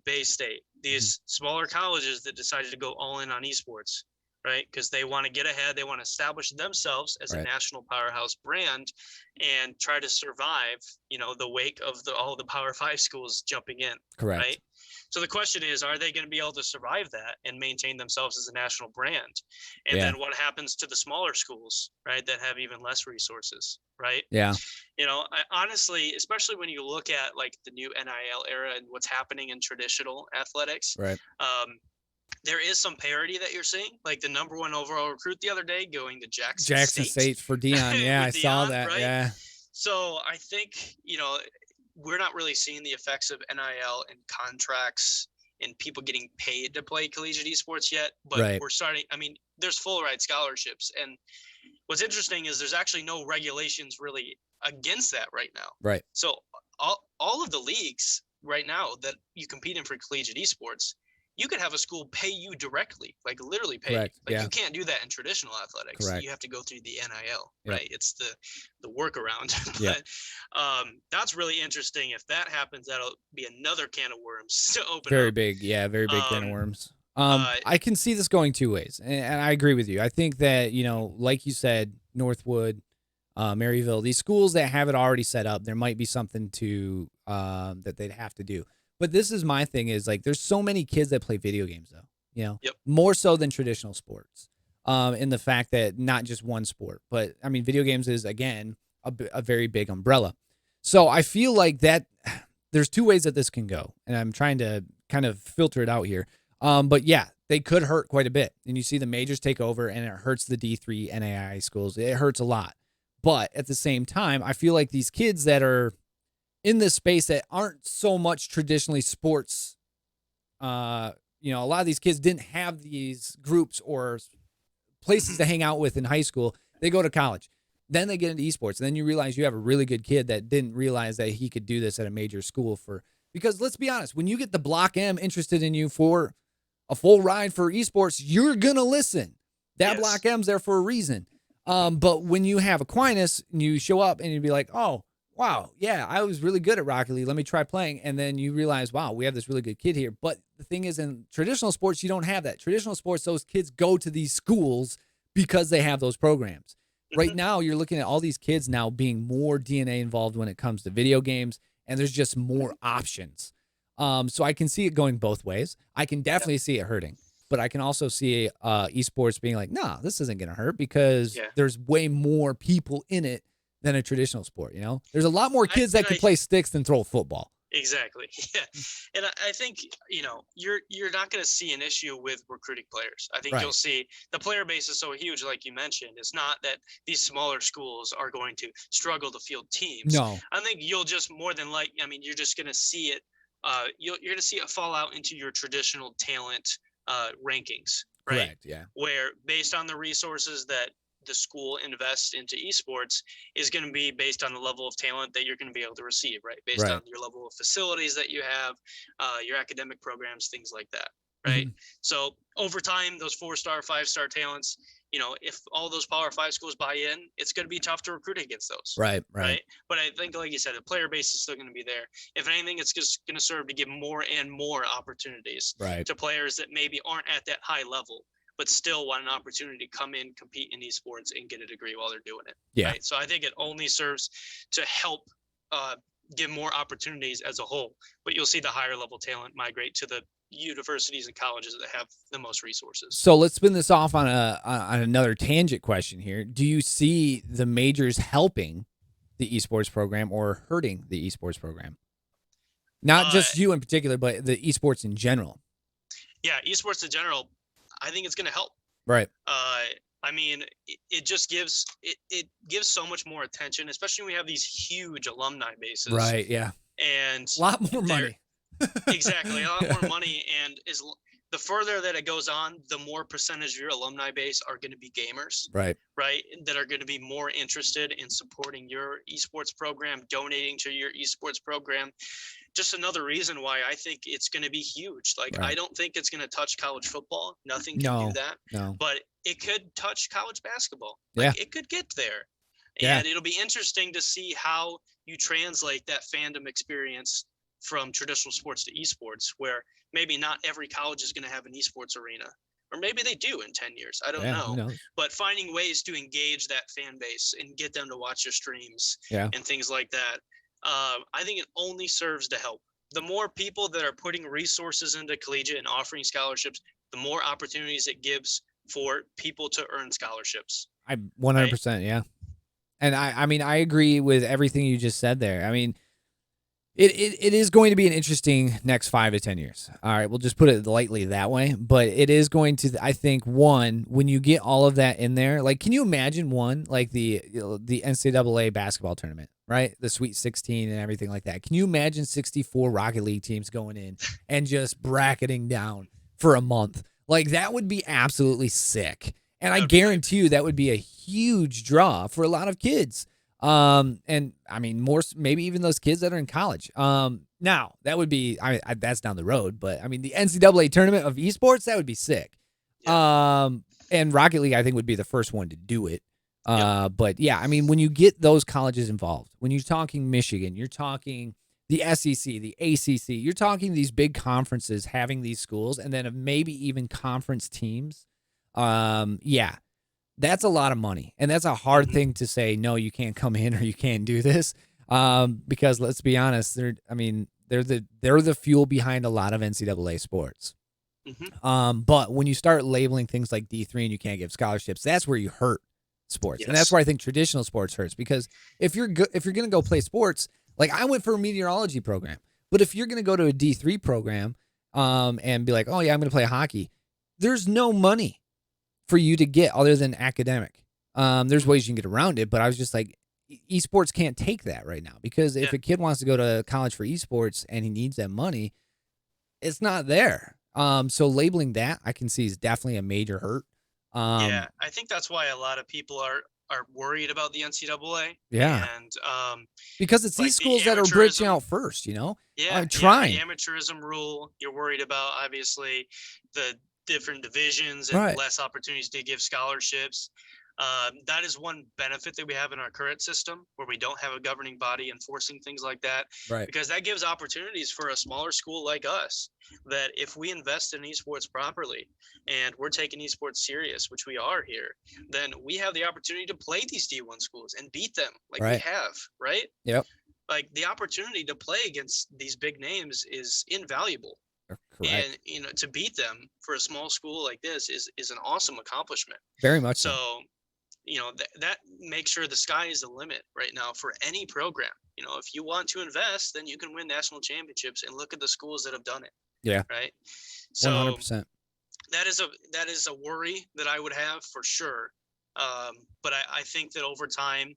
Bay State, these smaller colleges that decided to go all in on esports, right? Because they want to get ahead. They want to establish themselves as a national powerhouse brand and try to survive, the wake of all the Power 5 schools jumping in. Correct. Right? So the question is, are they going to be able to survive that and maintain themselves as a national brand? And then what happens to the smaller schools, right, that have even less resources, right? Yeah. I honestly, especially when you look at like the new NIL era and what's happening in traditional athletics, right? There is some parity that you're seeing, like the number 1 overall recruit the other day going to Jackson State for Dion. Yeah, I saw that. Right? Yeah. So I think, we're not really seeing the effects of NIL and contracts and people getting paid to play collegiate esports yet, but we're starting. I mean, there's full ride scholarships, and what's interesting is there's actually no regulations really against that right now. Right. So all of the leagues right now that you compete in for collegiate esports, you could have a school pay you directly, like literally pay you. Like you can't do that in traditional athletics. Correct. You have to go through the NIL, right? It's the workaround. But that's really interesting. If that happens, that'll be another can of worms to open very up. Big. Yeah, very big can of worms. I can see this going two ways, and I agree with you. I think that, like you said, Northwood, Maryville, these schools that have it already set up, there might be something to that they'd have to do. But this is my thing is like there's so many kids that play video games though, more so than traditional sports. In the fact that not just one sport, but I mean, video games is again a very big umbrella. So I feel like that there's two ways that this can go, and I'm trying to kind of filter it out here. But yeah, they could hurt quite a bit, and you see the majors take over, and it hurts the D3 NAIA schools. It hurts a lot, but at the same time, I feel like these kids that are in this space that aren't so much traditionally sports, a lot of these kids didn't have these groups or places to hang out with in high school. They go to college. Then they get into esports. And then you realize you have a really good kid that didn't realize that he could do this at a major school because let's be honest, when you get the Block M interested in you for a full ride for esports, you're going to listen. That Block M's there for a reason. But when you have Aquinas and you show up and you'd be like, oh, wow, yeah, I was really good at Rocket League. Let me try playing. And then you realize, wow, we have this really good kid here. But the thing is, in traditional sports, you don't have that. Traditional sports, those kids go to these schools because they have those programs. Right now, you're looking at all these kids now being more DNA involved when it comes to video games, and there's just more options. So I can see it going both ways. I can definitely see it hurting. But I can also see esports being like, nah, this isn't going to hurt because there's way more people in it than a traditional sport, There's a lot more kids that can play sticks than throw a football. Exactly. Yeah. And I think, you're not going to see an issue with recruiting players. I think you'll Right. see the player base is so huge, like you mentioned. It's not that these smaller schools are going to struggle to field teams. No. I think you'll just you're just going to see it. You're going to see it fall out into your traditional talent rankings, right? Correct. Yeah. Where based on the resources that the school invests into esports is going to be based on the level of talent that you're going to be able to receive, right? Based on Right. your level of facilities that you have, your academic programs, things like that, right? Mm-hmm. So over time, those 4-star, 5-star talents, if all those Power 5 schools buy in, it's going to be tough to recruit against those. Right. Right. But I think, like you said, the player base is still going to be there. If anything, it's just going to serve to give more and more opportunities Right. to players that maybe aren't at that high level, but still want an opportunity to come in, compete in esports, and get a degree while they're doing it. Yeah. Right. So I think it only serves to help give more opportunities as a whole. But you'll see the higher level talent migrate to the universities and colleges that have the most resources. So let's spin this off on another tangent question here. Do you see the majors helping the esports program or hurting the esports program? Not just you in particular, but the esports in general. Yeah, esports in general, I think it's going to help. Right. I mean, it just gives gives so much more attention, especially when we have these huge alumni bases. Right. Yeah. And a lot more money. Exactly, a lot more money, and the further that it goes on, the more percentage of your alumni base are going to be gamers, right? That are going to be more interested in supporting your esports program, donating to your esports program. Just another reason why I think it's going to be huge. Like, right. I don't think it's going to touch college football. Nothing can do that. No. But it could touch college basketball. Like, it could get there. Yeah. And it'll be interesting to see how you translate that fandom experience from traditional sports to esports, where maybe not every college is going to have an esports arena, or maybe they do in 10 years. I don't know. But finding ways to engage that fan base and get them to watch your streams and things like that, I think it only serves to help. The more people that are putting resources into collegiate and offering scholarships, the more opportunities it gives for people to earn scholarships. 100%, right? Yeah. And I mean, I agree with everything you just said there. I mean, it is going to be an interesting next 5 to 10 years. All right, we'll just put it lightly that way. But it is going to, I think, when you get all of that in there, like, can you imagine like the NCAA basketball tournament, right? The Sweet 16 and everything like that. Can you imagine 64 Rocket League teams going in and just bracketing down for a month? Like, that would be absolutely sick. And I guarantee you that would be a huge draw for a lot of kids. And I mean, maybe even those kids that are in college. Now that would be, that's down the road, but I mean, the NCAA tournament of esports, that would be sick. Yeah. And Rocket League, I think, would be the first one to do it. But yeah, I mean, when you get those colleges involved, when you're talking Michigan, you're talking the SEC, the ACC, you're talking these big conferences having these schools, and then maybe even conference teams. Yeah. That's a lot of money, and that's a hard thing to say, no, you can't come in or you can't do this, because let's be honest, they're the fuel behind a lot of NCAA sports. Mm-hmm. But when you start labeling things like D3 and you can't give scholarships, that's where you hurt sports. Yes. And that's where I think traditional sports hurts, because if you're going to go play sports, like I went for a meteorology program, but if you're going to go to a D3 program, and be like, oh yeah, I'm going to play hockey, there's no money for you to get other than academic. There's ways you can get around it, but I was just like, esports can't take that right now, because if a kid wants to go to college for esports and he needs that money, it's not there. So labeling that, I can see, is definitely a major hurt. I think that's why a lot of people are worried about the NCAA. Yeah. And because it's these schools that are branching out first, Yeah. Trying. The amateurism rule, you're worried about, obviously, the different divisions and less opportunities to give scholarships. That is one benefit that we have in our current system, where we don't have a governing body enforcing things like that. Right. Because that gives opportunities for a smaller school like us, that if we invest in esports properly and we're taking esports serious, which we are here, then we have the opportunity to play these D1 schools and beat them like we have, right? Yep. Like, the opportunity to play against these big names is invaluable. Correct. And to beat them for a small school like this is an awesome accomplishment. Very much so. That makes sure the sky is the limit right now for any program. if you want to invest, then you can win national championships, and look at the schools that have done it. Yeah. Right. 100%. That is a worry that I would have for sure. But I think that over time,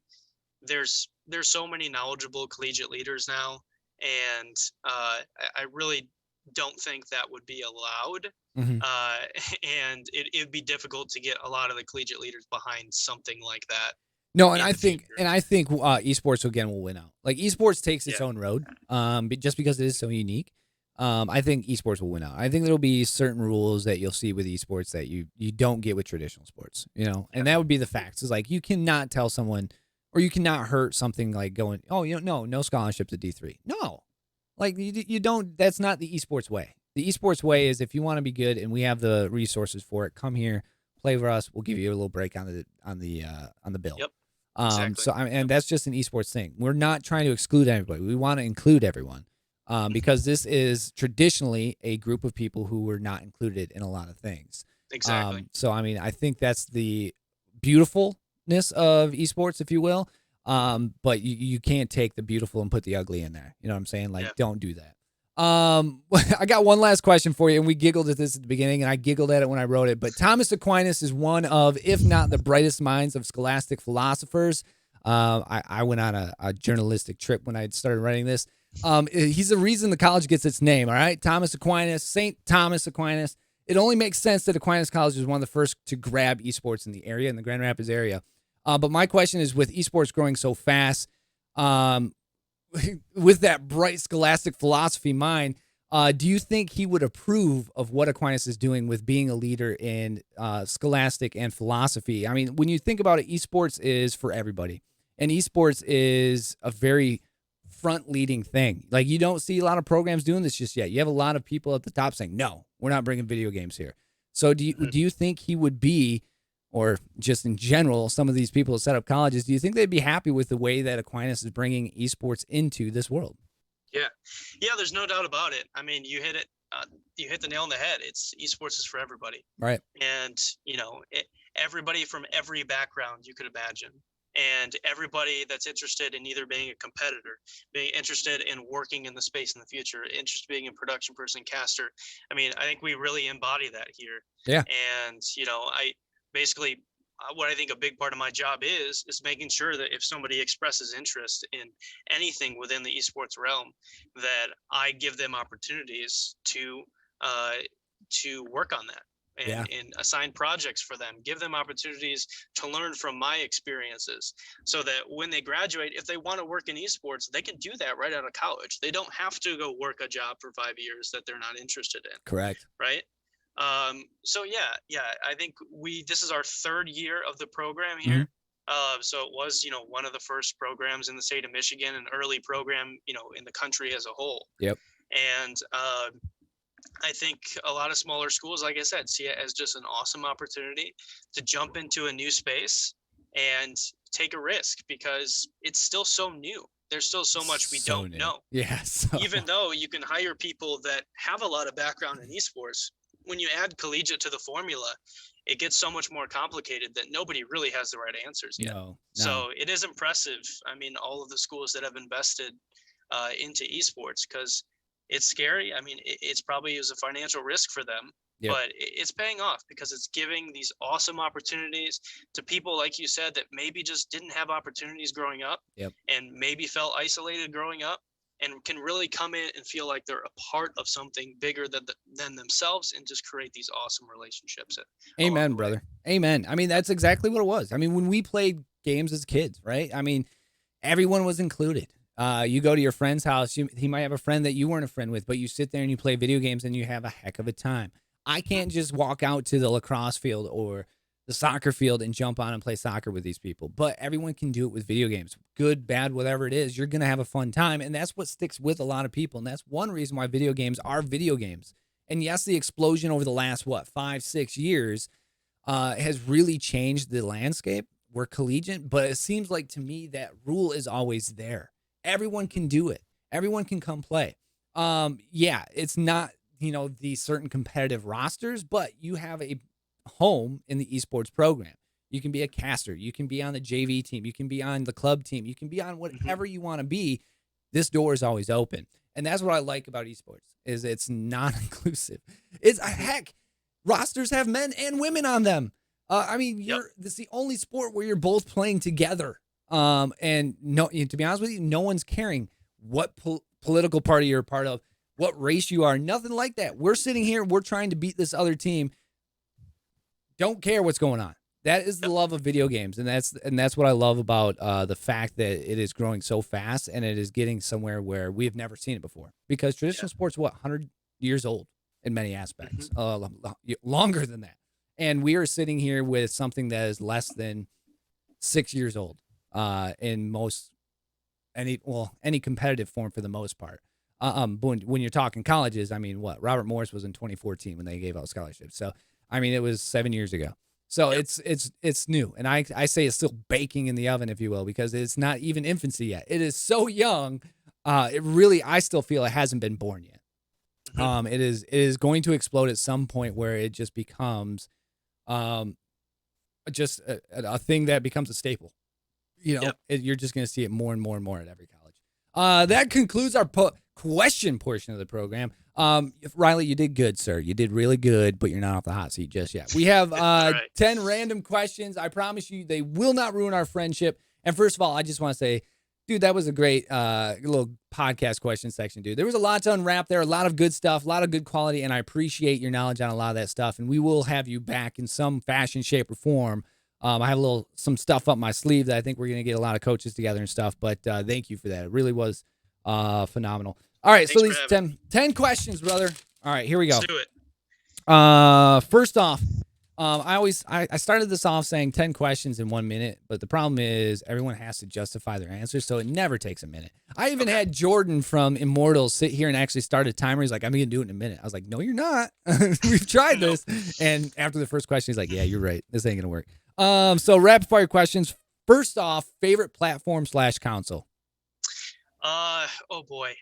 there's so many knowledgeable collegiate leaders now, and I really don't think that would be allowed. Mm-hmm. And it'd be difficult to get a lot of the collegiate leaders behind something like that. No, and I think esports again will win out. Like esports takes its own road, just because it is so unique. I think esports will win out. I think there'll be certain rules that you'll see with esports that you don't get with traditional sports, and that would be the facts. Is like you cannot tell someone, or you cannot hurt something like going, oh, no scholarships at D3. No, like you don't. That's not the esports way. The esports way is if you want to be good and we have the resources for it, come here, play for us. We'll give you a little break on the bill. Yep. Exactly. And that's just an esports thing. We're not trying to exclude everybody. We want to include everyone. Because this is traditionally a group of people who were not included in a lot of things. Exactly. So, I mean, I think that's the beautifulness of esports, if you will. But you can't take the beautiful and put the ugly in there. You know what I'm saying? Like, don't do that. I got one last question for you, and we giggled at this at the beginning, and I giggled at it when I wrote it. But Thomas Aquinas is one of, if not the brightest minds of scholastic philosophers. I went on a journalistic trip when I started writing this. He's the reason the college gets its name, all right? Thomas Aquinas, St. Thomas Aquinas. It only makes sense that Aquinas College was one of the first to grab esports in the area, in the Grand Rapids area. But my question is, with esports growing so fast, with that bright scholastic philosophy mind, do you think he would approve of what Aquinas is doing with being a leader in scholastic and philosophy? I mean, when you think about it, esports is for everybody. And esports is a very front-leading thing. Like, you don't see a lot of programs doing this just yet. You have a lot of people at the top saying, no, we're not bringing video games here. So do you think he would be, or just in general, some of these people that set up colleges, do you think they'd be happy with the way that Aquinas is bringing esports into this world? Yeah, there's no doubt about it. I mean, you hit it. You hit the nail on the head. It's esports is for everybody. Right. And, everybody from every background you could imagine. And everybody that's interested in either being a competitor, being interested in working in the space in the future, interested in being a production person, caster. I mean, I think we really embody that here. Yeah. And, I basically, what I think a big part of my job is making sure that if somebody expresses interest in anything within the esports realm, that I give them opportunities to work on that. And assign projects for them, give them opportunities to learn from my experiences, so that when they graduate, if they want to work in esports, they can do that right out of college. They don't have to go work a job for 5 years that they're not interested in. Correct. Right. So I think this is our third year of the program here. So it was, one of the first programs in the state of Michigan, an early program, in the country as a whole. Yep. And, I think a lot of smaller schools, like I said, see it as just an awesome opportunity to jump into a new space and take a risk, because it's still so new. There's still so much we don't know. Yes. Even though you can hire people that have a lot of background in esports, when you add collegiate to the formula, it gets so much more complicated that nobody really has the right answers yet. No. So it is impressive. I mean, all of the schools that have invested into esports, because it's scary. I mean, it's probably is a financial risk for them, but it's paying off, because it's giving these awesome opportunities to people, like you said, that maybe just didn't have opportunities growing up, and maybe felt isolated growing up, and can really come in and feel like they're a part of something bigger than themselves, and just create these awesome relationships. Amen, brother. Amen. I mean, that's exactly what it was. I mean, when we played games as kids, right? I mean, everyone was included. You go to your friend's house, he might have a friend that you weren't a friend with, but you sit there and you play video games and you have a heck of a time. I can't just walk out to the lacrosse field or the soccer field and jump on and play soccer with these people, but everyone can do it with video games. Good, bad, whatever it is, you're going to have a fun time, and that's what sticks with a lot of people, and that's one reason why video games are video games. And yes, the explosion over the last, 5-6 years has really changed the landscape. We're collegiate, but it seems like to me that rule is always there. Everyone can do it. Everyone can come play. It's not, the certain competitive rosters, but you have a home in the esports program. You can be a caster. You can be on the JV team. You can be on the club team. You can be on whatever you want to be. This door is always open. And that's what I like about esports, is it's non-inclusive. It's heck, rosters have men and women on them. I mean, this is the only sport where you're both playing together. And no, to be honest with you, no one's caring what political party you're a part of, what race you are, nothing like that. We're sitting here, we're trying to beat this other team. Don't care what's going on. That is the love of video games, and that's what I love about the fact that it is growing so fast and it is getting somewhere where we have never seen it before. Because traditional sports, 100 years old in many aspects, longer than that, and we are sitting here with something that is less than 6 years old in any competitive form for the most part. When you're talking colleges, I mean, Robert Morris was in 2014 when they gave out scholarships, so I mean it was 7 years ago. So it's new, and I say it's still baking in the oven, if you will, because it's not even infancy yet. It is so young. I still feel it hasn't been born yet. It is going to explode at some point where it just becomes just a thing that becomes a staple. You're just going to see it more and more and more at every college. That concludes our question portion of the program. Riley, you did good, sir. You did really good, but you're not off the hot seat just yet. We have 10 random questions. I promise you they will not ruin our friendship. And first of all, I just want to say, dude, that was a great little podcast question section, dude. There was a lot to unwrap there, a lot of good stuff, a lot of good quality, and I appreciate your knowledge on a lot of that stuff. And we will have you back in some fashion, shape, or form. I have some stuff up my sleeve that I think we're going to get a lot of coaches together and stuff, but thank you for that. It really was phenomenal. All right, Thanks so these 10 questions, brother. All right, here we go. Let's do it. First off, I started this off saying 10 questions in 1 minute, but the problem is everyone has to justify their answers, so it never takes a minute. I even had Jordan from Immortals sit here and actually start a timer. He's like, I'm going to do it in a minute. I was like, no, you're not. We've tried this. And after the first question, he's like, yeah, you're right. This ain't going to work. So rapid fire questions. First off, favorite platform / console? Oh boy.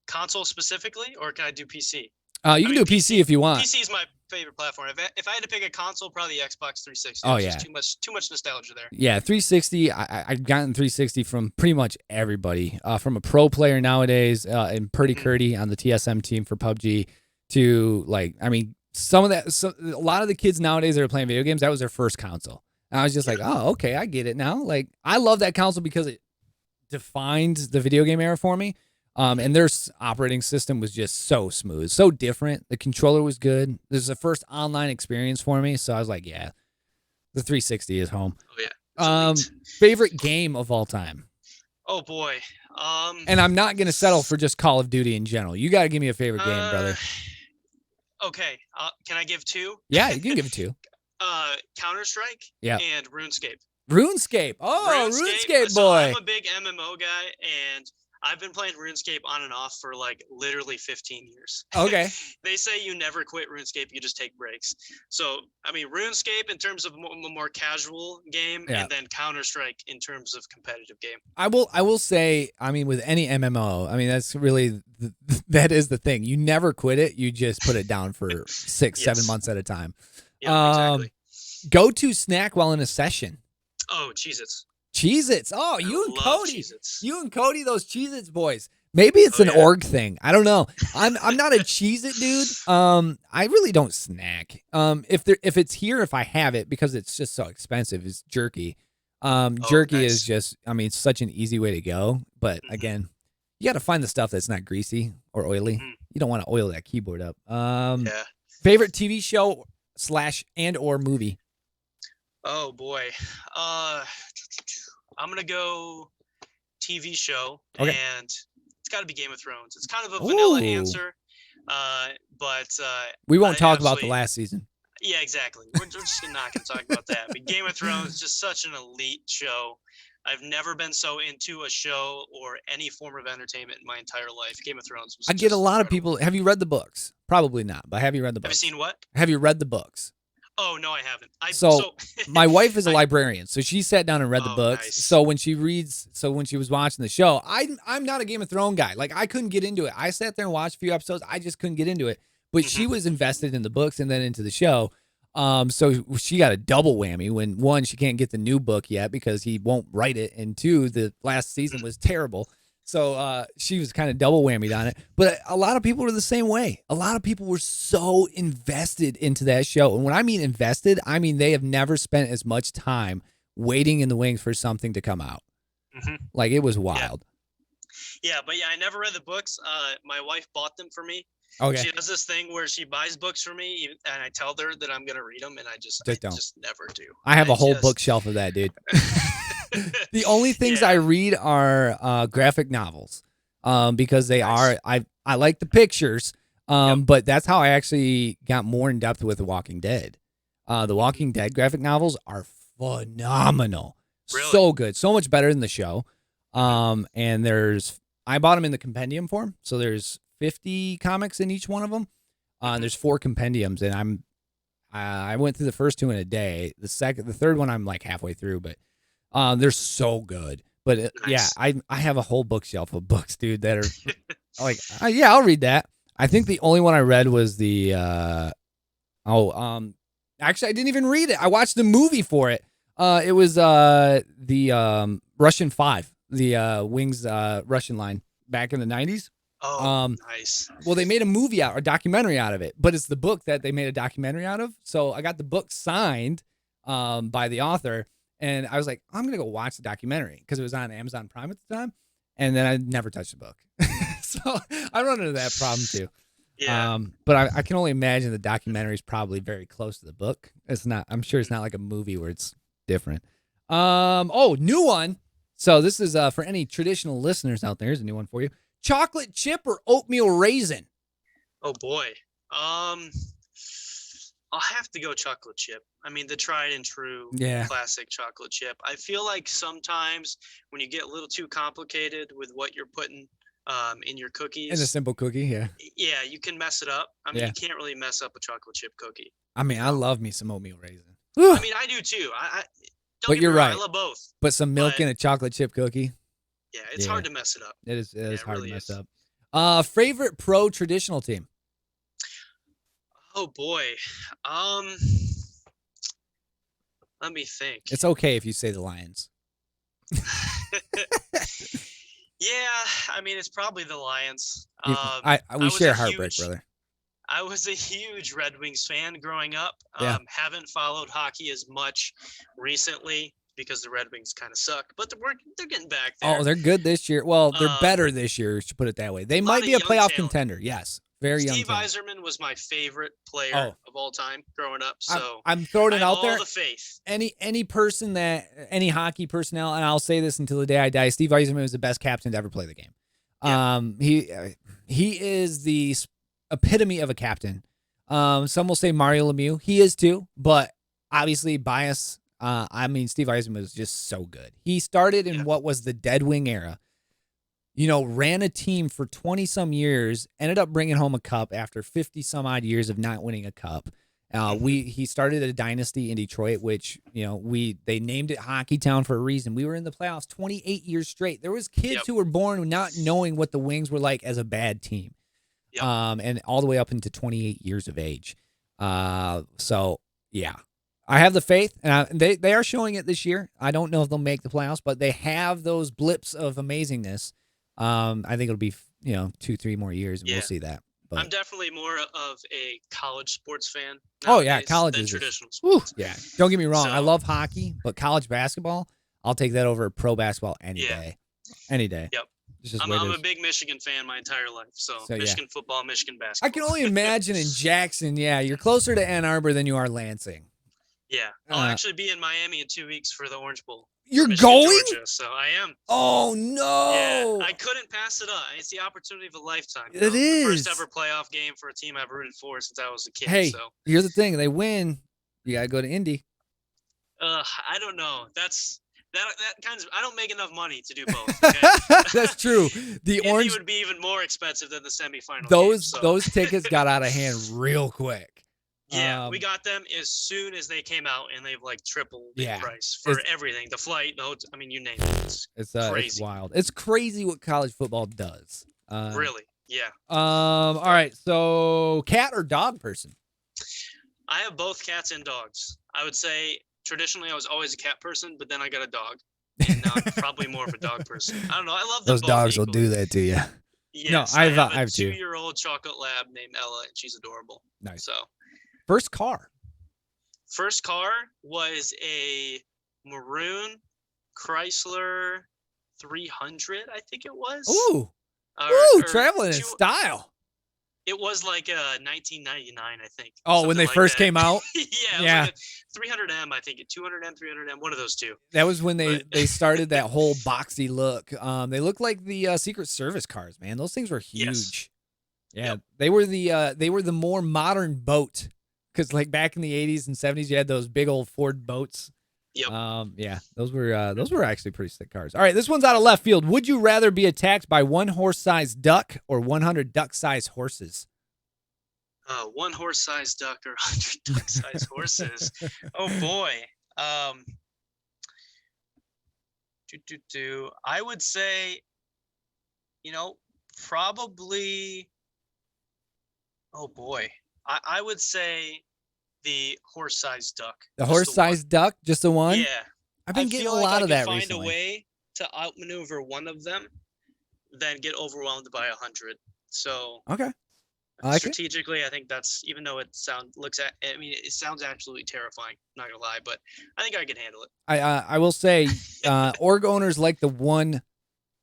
Console specifically, or can I do PC? You can do a PC if you want. PC is my favorite platform. If I had to pick a console, probably the Xbox 360. Oh, yeah. Just too much nostalgia there. Yeah, 360. I've gotten 360 from pretty much everybody. From a pro player nowadays, and Purdy Curdy on the TSM team for PUBG, to a lot of the kids nowadays that are playing video games, that was their first console. And I was just like, oh, okay, I get it now. Like, I love that console because it defined the video game era for me. And their operating system was just so smooth, so different. The controller was good. This is the first online experience for me, so I was like, yeah, the 360 is home. Oh yeah. Favorite game of all time? Oh boy. And I'm not gonna settle for just Call of Duty in general. You got to give me a favorite game, brother. Okay. Can I give two? Yeah, you can give it two. Counter-Strike. Yeah. And RuneScape. RuneScape. Oh, RuneScape boy. So I'm a big MMO guy, and I've been playing RuneScape on and off for like literally 15 years. Okay. They say you never quit RuneScape, you just take breaks. So, I mean, RuneScape in terms of a more casual game, and then Counter-Strike in terms of competitive game. I will say, I mean, with any MMO, I mean, that's really, that is the thing. You never quit it. You just put it down for 6-7 months at a time. Yeah, exactly. Go-to snack while in a session. Oh, Cheez-Its. Cheez-Its. Oh, you and Cody. Cheez-Its. You and Cody, those Cheez-Its boys. Maybe it's an org thing. I don't know. I'm not a Cheez-It dude. I really don't snack. If it's here, if I have it, because it's just so expensive, it's jerky. Jerky is just, I mean, it's such an easy way to go. But again, you got to find the stuff that's not greasy or oily. You don't want to oil that keyboard up. Favorite TV show / and or movie? Oh boy. I'm gonna go TV show, and it's got to be Game of Thrones. It's kind of a vanilla answer, but we won't talk about the last season. Yeah, exactly. We're just not gonna talk about that. But Game of Thrones is just such an elite show. I've never been so into a show or any form of entertainment in my entire life. Game of Thrones was I get a lot of people. Have you read the books? Probably not, but have you read the books? Have you seen what? Have you read the books? Oh, no, I haven't. So my wife is a librarian, so she sat down and read the books. Nice. So when she was watching the show, I'm not a Game of Thrones guy. Like, I couldn't get into it. I sat there and watched a few episodes. I just couldn't get into it. But she was invested in the books and then into the show. So she got a double whammy when, one, she can't get the new book yet because he won't write it, and two, the last season was terrible. So she was kind of double whammied on it. But a lot of people were the same way. A lot of people were so invested into that show. And when I mean invested, I mean they have never spent as much time waiting in the wings for something to come out. Mm-hmm. Like, it was wild. Yeah, but I never read the books. My wife bought them for me. Okay. She does this thing where she buys books for me, and I tell her that I'm going to read them, and I just never do. I have a whole bookshelf of that, dude. The only things I read are graphic novels, because they are. I like the pictures, but that's how I actually got more in depth with The Walking Dead. The Walking Dead graphic novels are phenomenal, so good, so much better than the show. And I bought them in the compendium form, so there's 50 comics in each one of them. And there's 4 compendiums, and I went through the first 2 in a day. The third one I'm like halfway through, but they're so good. But nice. I have a whole bookshelf of books, dude, that are like, I'll read that. I think the only one I read was the actually I didn't even read it. I watched the movie for it. It was the Russian 5, the Wings Russian line back in the 90s. Oh, nice. Well, they made a documentary out of it, but it's the book that they made a documentary out of. So I got the book signed by the author, and I was like, I'm going to go watch the documentary because it was on Amazon Prime at the time, and then I never touched the book. So I run into that problem too. Yeah. But I can only imagine the documentary is probably very close to the book. It's not. I'm sure it's not like a movie where it's different. New one. So this is for any traditional listeners out there. Here's a new one for you. Chocolate chip or oatmeal raisin? Oh boy. I'll have to go chocolate chip. I mean, the tried and true classic chocolate chip. I feel like sometimes when you get a little too complicated with what you're putting in your cookies. In a simple cookie, yeah. Yeah, you can mess it up. I mean, you can't really mess up a chocolate chip cookie. I mean, I love me some oatmeal raisin. I mean, I do too. But you're right. I love both. But some milk in a chocolate chip cookie. Yeah, it's hard to mess it up. It is hard to mess up. Favorite pro traditional team? Oh boy. Let me think. It's okay if you say the Lions. Yeah, I mean, it's probably the Lions. We share heartbreak, brother. I was a huge Red Wings fan growing up. Haven't followed hockey as much recently because the Red Wings kind of suck, but they're getting back there. Oh, they're good this year. Well, they're better this year, to put it that way. They might be a playoff contender. Yes, very young. Steve Yzerman was my favorite player of all time growing up. So I'm throwing it out there. All the faith. Any person any hockey personnel, and I'll say this until the day I die, Steve Yzerman was the best captain to ever play the game. Yeah. He is the epitome of a captain. Some will say Mario Lemieux. He is too, but obviously bias. I mean, Steve Yzerman was just so good. He started in what was the Dead Wing era. Ran a team for 20-some years, ended up bringing home a cup after 50-some-odd years of not winning a cup. He started a dynasty in Detroit, which, they named it Hockey Town for a reason. We were in the playoffs 28 years straight. There was kids who were born not knowing what the Wings were like as a bad team. Yep. And all the way up into 28 years of age. I have the faith, and they are showing it this year. I don't know if they'll make the playoffs, but they have those blips of amazingness. I think it'll be 2-3 more years, and we'll see that. But I'm definitely more of a college sports fan. College is traditional sports. Yeah, don't get me wrong. I love hockey, but college basketball, I'll take that over pro basketball any day. Any day. Yep. I'm a big Michigan fan my entire life. So Michigan football, Michigan basketball. I can only imagine in Jackson, you're closer to Ann Arbor than you are Lansing. Yeah. I'll actually be in Miami in 2 weeks for the Orange Bowl. You're going? Georgia, so I am. Oh, no. Yeah, I couldn't pass it up. It's the opportunity of a lifetime. It is. The first ever playoff game for a team I've rooted for since I was a kid. Hey, here's the thing. They win. You got to go to Indy. I don't know. That kind of, I don't make enough money to do both. Okay? That's true. The Indy would be even more expensive than the semifinal. Those tickets got out of hand real quick. Yeah, we got them as soon as they came out, and they've tripled in price for everything. The flight, the hotel, I mean, you name it. It's crazy. It's wild. It's crazy what college football does. Really, yeah. All right. So, cat or dog person? I have both cats and dogs. I would say traditionally I was always a cat person, but then I got a dog. And now I'm probably more of a dog person. I don't know. I love them Those both dogs equally. will do that to you. Yes, no, I have a I've 2-year-old chocolate lab named Ella, and she's adorable. Nice. So, first car was a maroon Chrysler 300, I think it was. Ooh, traveling in style. It was like 1999, I think. Oh, when they first came out? Yeah. It was like a 300M, I think. 200M, 300M, one of those two. That was when they started that whole boxy look. They looked like the Secret Service cars, man. Those things were huge. Yes. Yeah, Yep. they were the more modern boat, because like back in the 80s and 70s, you had those big old Ford boats. Yep. Yeah, those were actually pretty sick cars. All right, this one's out of left field. Would you rather be attacked by one horse-sized duck or 100 duck-sized horses? 1 horse-sized duck or 100 duck-sized horses. Oh boy. I would say, probably. Oh boy. I would say the horse-sized duck. The horse-sized duck, just the one? Yeah. I've been getting a lot of that recently. I find a way to outmaneuver one of them, then get overwhelmed by 100. So okay. Strategically, I think that's, even though it sounds absolutely terrifying. I'm not gonna lie, but I think I can handle it. I will say, org owners like the one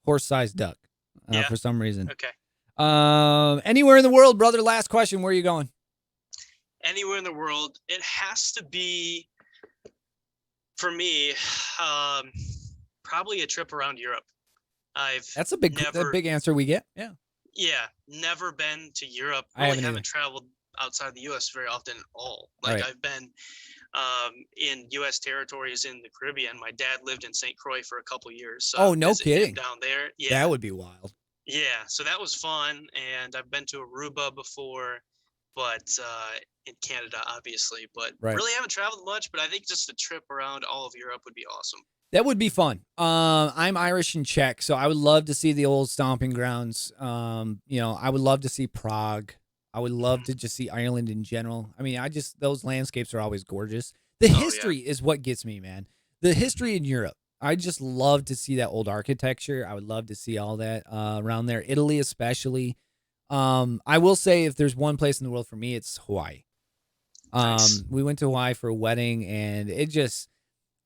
horse-sized duck for some reason. Okay. Anywhere in the world, brother. Last question. Where are you going? Anywhere in the world. It has to be, for me, probably a trip around Europe. That's a big answer we get. Yeah. Yeah, never been to Europe. I haven't traveled outside the U.S. very often at all. Like, I've been in U.S. territories in the Caribbean. My dad lived in St. Croix for a couple years. So no kidding. Down there. Yeah. That would be wild. Yeah, so that was fun. And I've been to Aruba before, but in Canada, obviously. But really haven't traveled much. But I think just a trip around all of Europe would be awesome. That would be fun. I'm Irish and Czech, so I would love to see the old stomping grounds. I would love to see Prague. I would love to just see Ireland in general. I mean, those landscapes are always gorgeous. The history is what gets me, man. The history in Europe. I just love to see that old architecture. I would love to see all that around there. Italy, especially. I will say, if there's one place in the world for me, it's Hawaii. Nice. We went to Hawaii for a wedding, and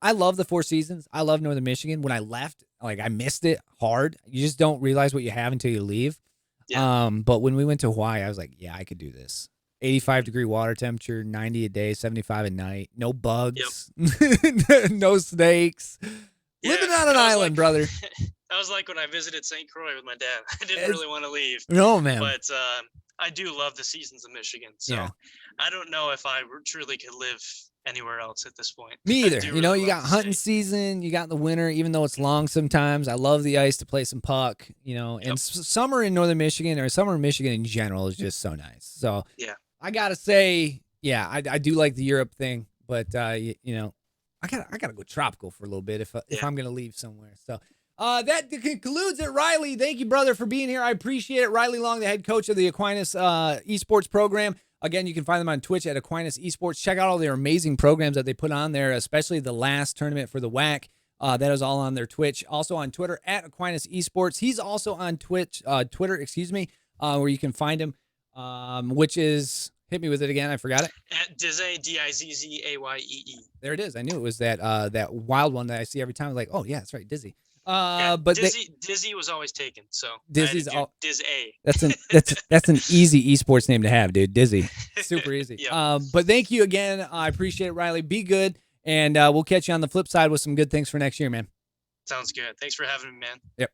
I love the Four Seasons. I love Northern Michigan. When I left, I missed it hard. You just don't realize what you have until you leave. Yeah. But when we went to Hawaii, I was like, yeah, I could do this. 85-degree water temperature, 90 a day, 75 at night. No bugs, no snakes. Yeah, living on an island, brother. That was like when I visited St. Croix with my dad. I didn't really want to leave. No, man. But I do love the seasons of Michigan. So I don't know if I truly could live anywhere else at this point. Me either. You got hunting season, you got the winter, even though it's long sometimes. I love the ice to play some puck, and summer in Northern Michigan, or summer in Michigan in general, is just so nice. So I got to say, I do like the Europe thing, but I gotta go tropical for a little bit if I'm going to leave somewhere. So that concludes it. Riley, thank you, brother, for being here. I appreciate it. Riley Long, the head coach of the Aquinas Esports Program. Again, you can find them on Twitch at Aquinas Esports. Check out all their amazing programs that they put on there, especially the last tournament for the WAC. That is all on their Twitch. Also on Twitter at Aquinas Esports. He's also on Twitter, where you can find him, which is, hit me with it again. I forgot it. At Dizzaye, Dizzaye. There it is. I knew it was that wild one that I see every time. Like, oh yeah, that's right, Dizzy. But Dizzy was always taken, so Dizzy's Dizzaye. That's an easy esports name to have, dude. Dizzy, super easy. Yep. But thank you again. I appreciate it, Riley. Be good, and we'll catch you on the flip side with some good things for next year, man. Sounds good. Thanks for having me, man. Yep.